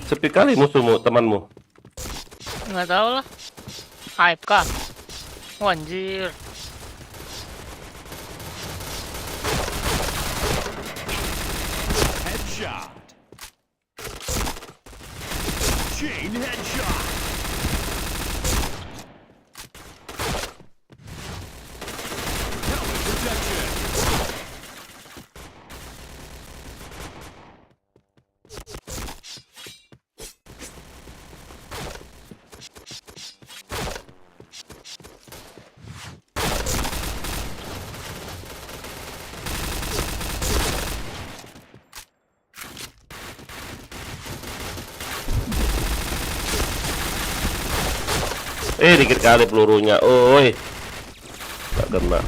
Sepi kali musuhmu, temanmu. Nggak tahu lah. Hype kah? Wah, anjir. Headshot. Chain headshot. Helmet protection. Dikit kali pelurunya. Oi. Gak kena.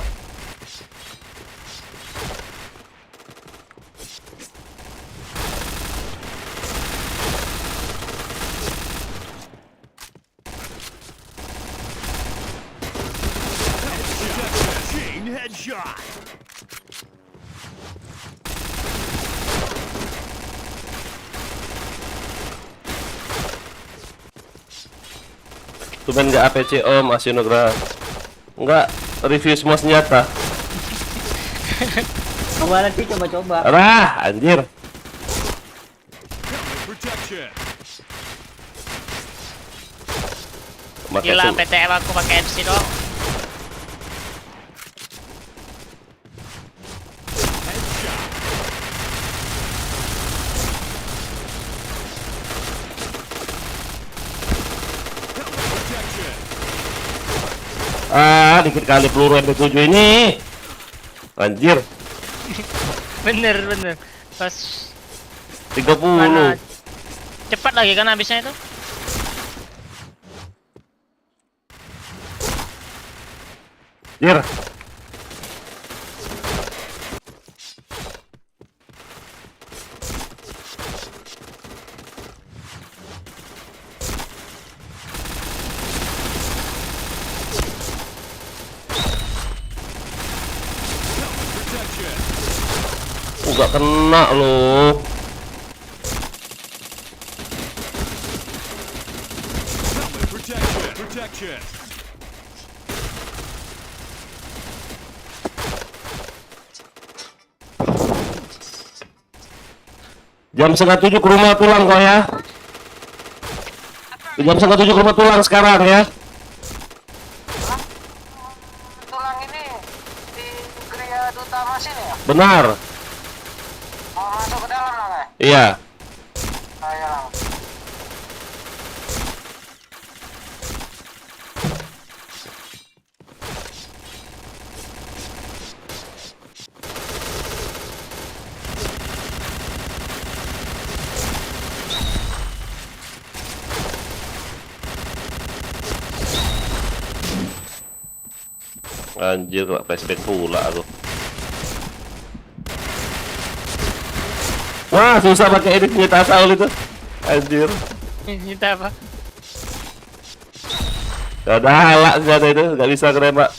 Chain headshot. Tumen nggak APC Om Asyunugra. Nggak review semua senjata. Coba nanti coba-coba. Rah, anjir. Helmet protection. Pakai Gila, sen- PTM aku pakai MC dong. Headshot. Helmet protection. Dikit kali peluru MP7 ini. Anjir, Bener. Pas 30. mana cepat lagi kan habisnya itu. Anjir. Helmet protection. Nggak kena loh. Helmet protection. Protection. Jam 6:30 ke rumah pulang kok ya. Jam 6:30 ke rumah pulang sekarang ya. Tulang ini di Gria Duta Masin ya? Benar. Mau masuk ke dalam lah nggak? Iya. Ayo. Anjir, kok flashback pula aku. Wah, susah pakai edit senjata Saul itu. Anjir. Kita apa? Gak ada halak senjata itu, gak bisa kenembak.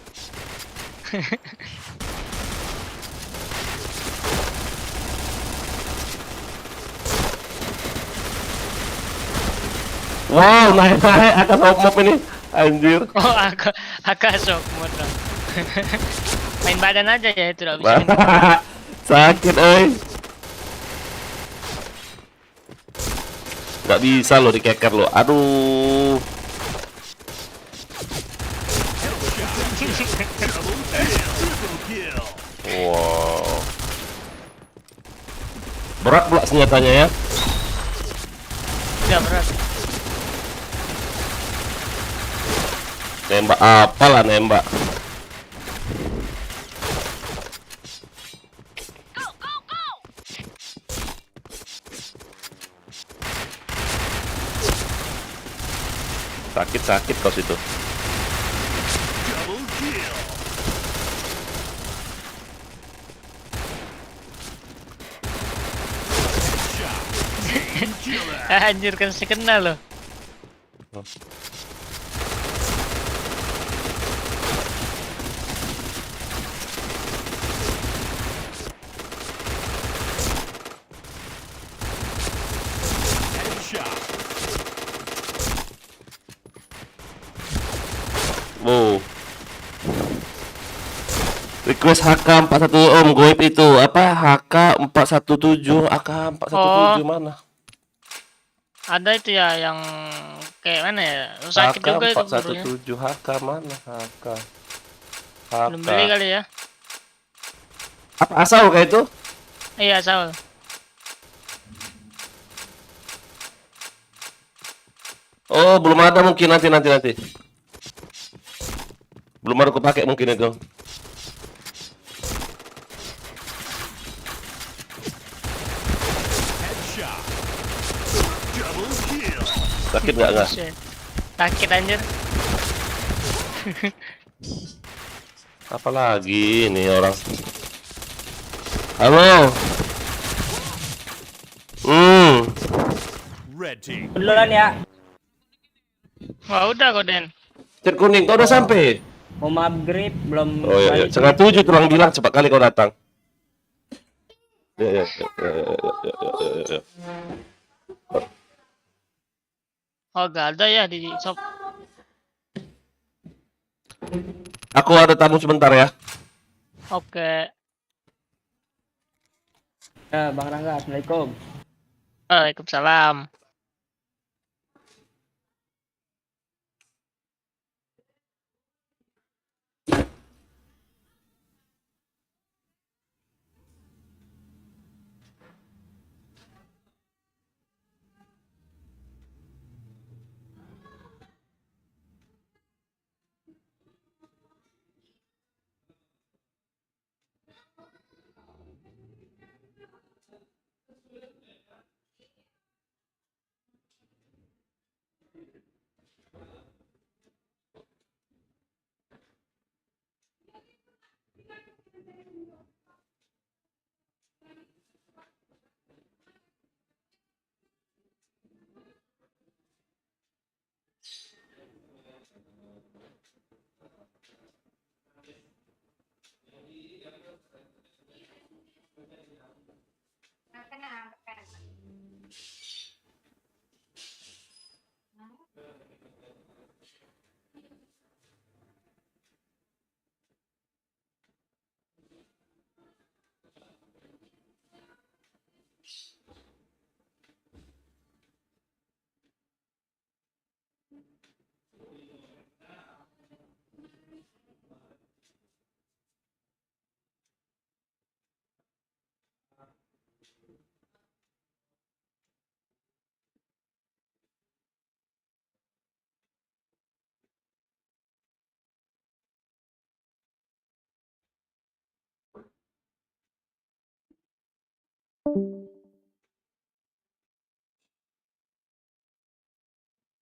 Wow, naik-naik akan mop ini. Anjir. Oh, agak shock mode dong. Main badan aja ya itu udah bisa. Sakit, Gak bisa lo dikeker lo. Aduh. Triple kill. Wow. Berat pula senjatanya ya. Udah berat. Nembak apalah nembak. Sakit kau situ. Double kill. Headshot. Chain killer. Anjir kan si kena loh. Headshot. Wow. Request HK41 Om Goib itu apa HK417 AK417 Oh. mana? Ada itu ya yang kayak mana ya? Sakit HK juga itu pelurunya. 417 HK mana HK? Belum HK. beli kali ya. Apa asal kayak itu? Iya, Saul. Oh, belum ada mungkin nanti. Belum ada kepake mungkin itu. Headshot. Double kill. Sakit nggak? Buset. Sakit anjir. Apalagi ini orang. Halo. Red team. Duluan ya. Wah, udah kok, Den. Cat kuning, kau udah sampai? Mau maghrib belum. Oh iya, iya. balik. Setengah 7 tulang bilang cepat kali kau datang. Ya. Oh, gak ada ya di shop. Aku ada tamu sebentar ya. Oke. Ya, Bang Rangga, assalamualaikum. Waalaikumsalam.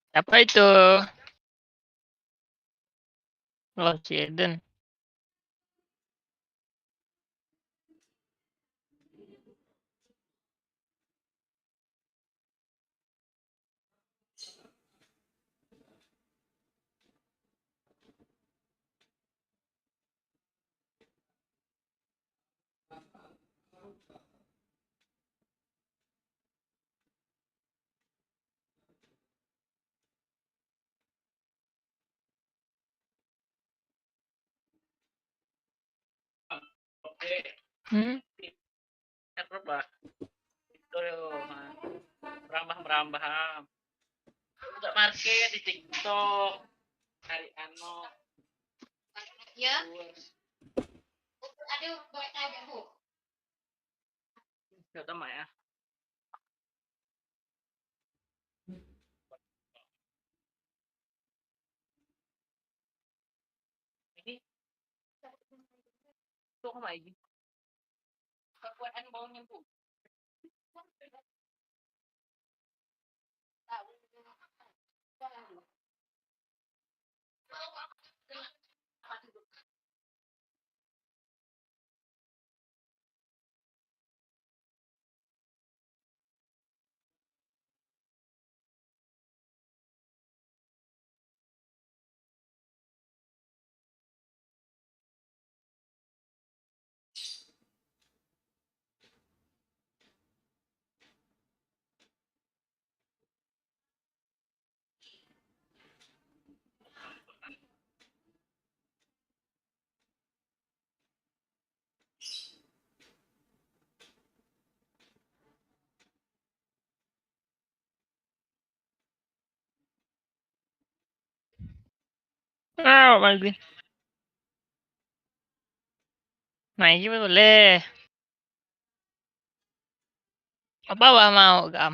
Apa itu? Oh, si Eden. Hmm? Apa? Itu merambah. Untuk market di TikTok. Hari ano. Ya. Ada buat ada bu. Gak tahu ya. Ini tuh kemana ini? Kekuatan baunya bu. lagi. Nah, ini boleh. Apa mau, Gam?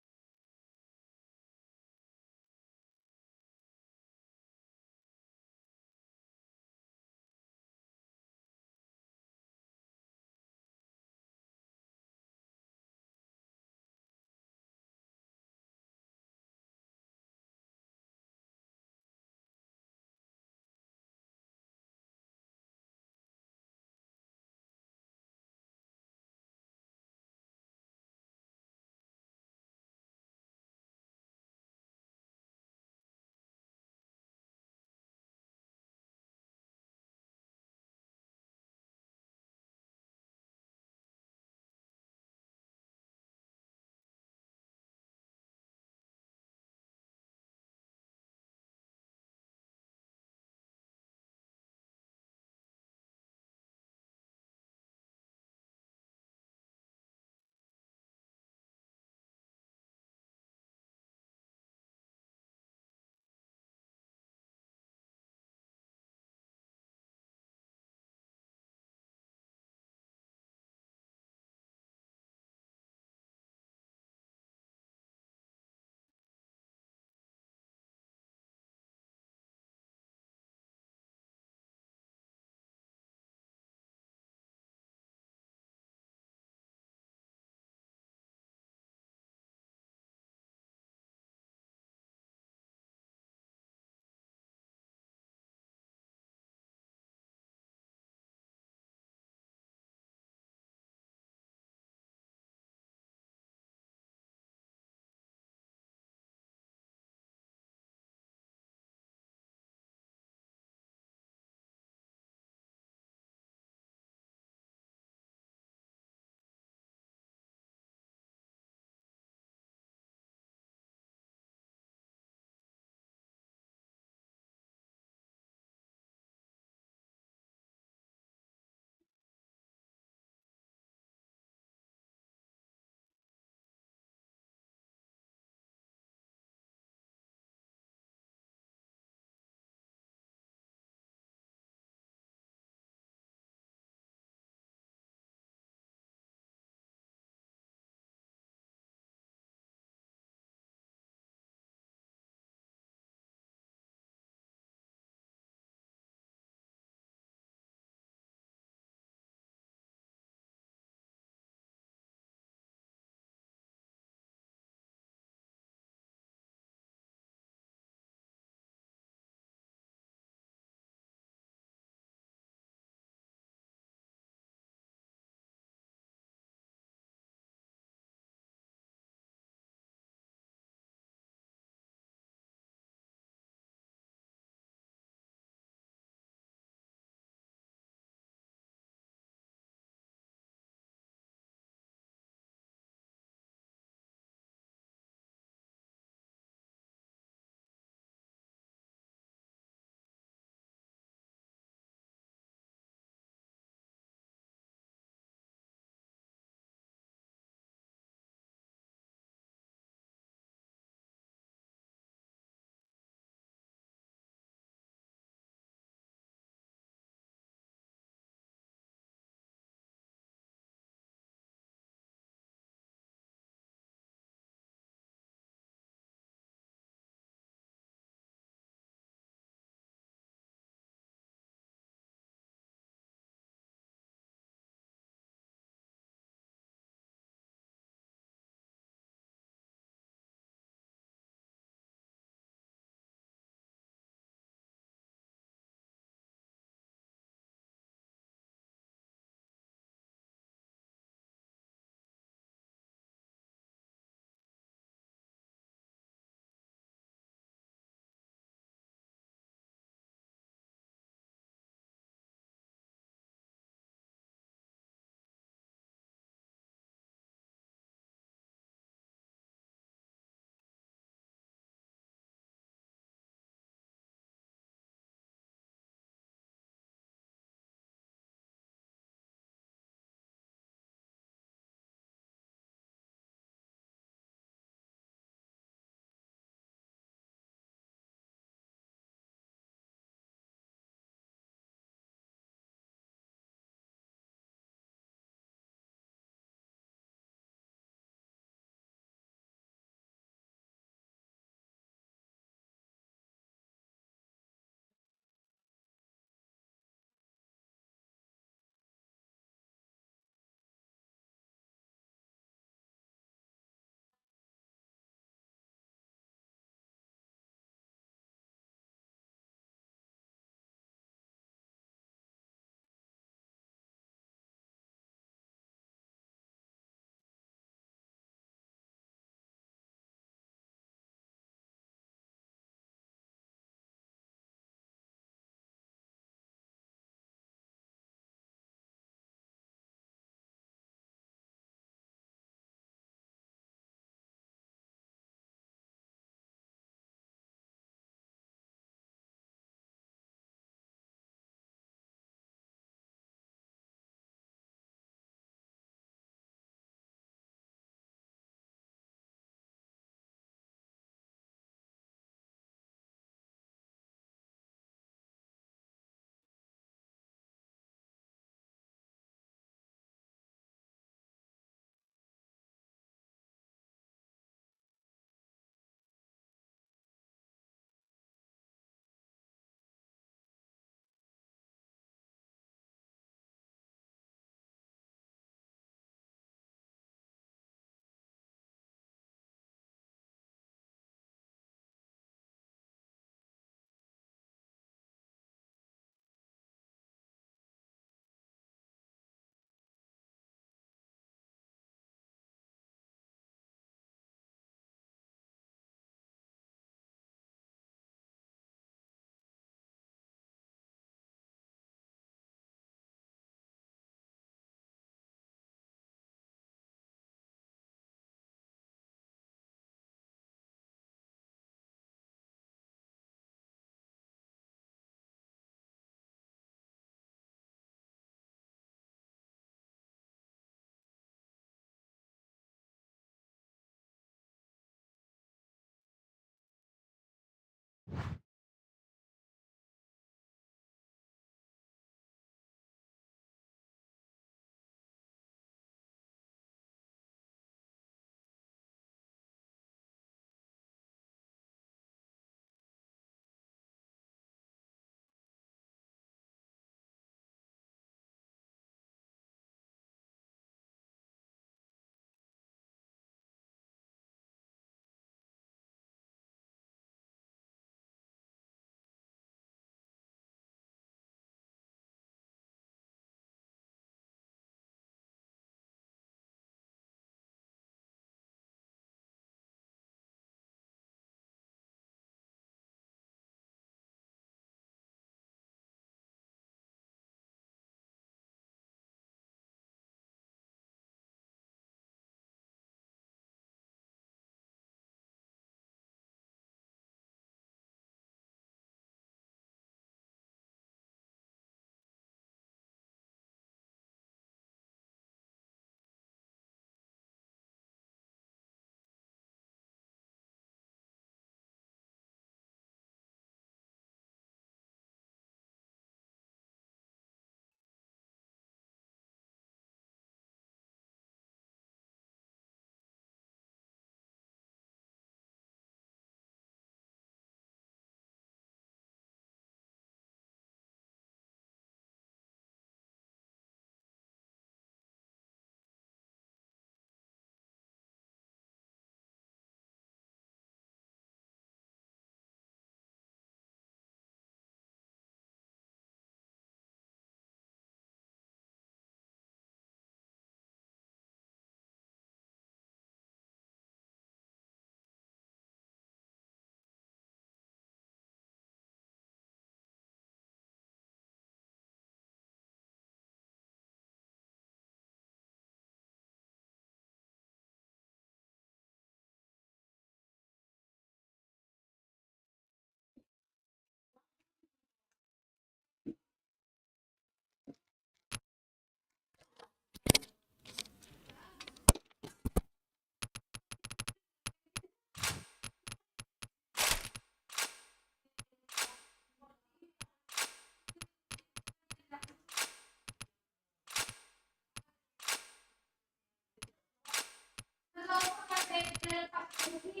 Nanti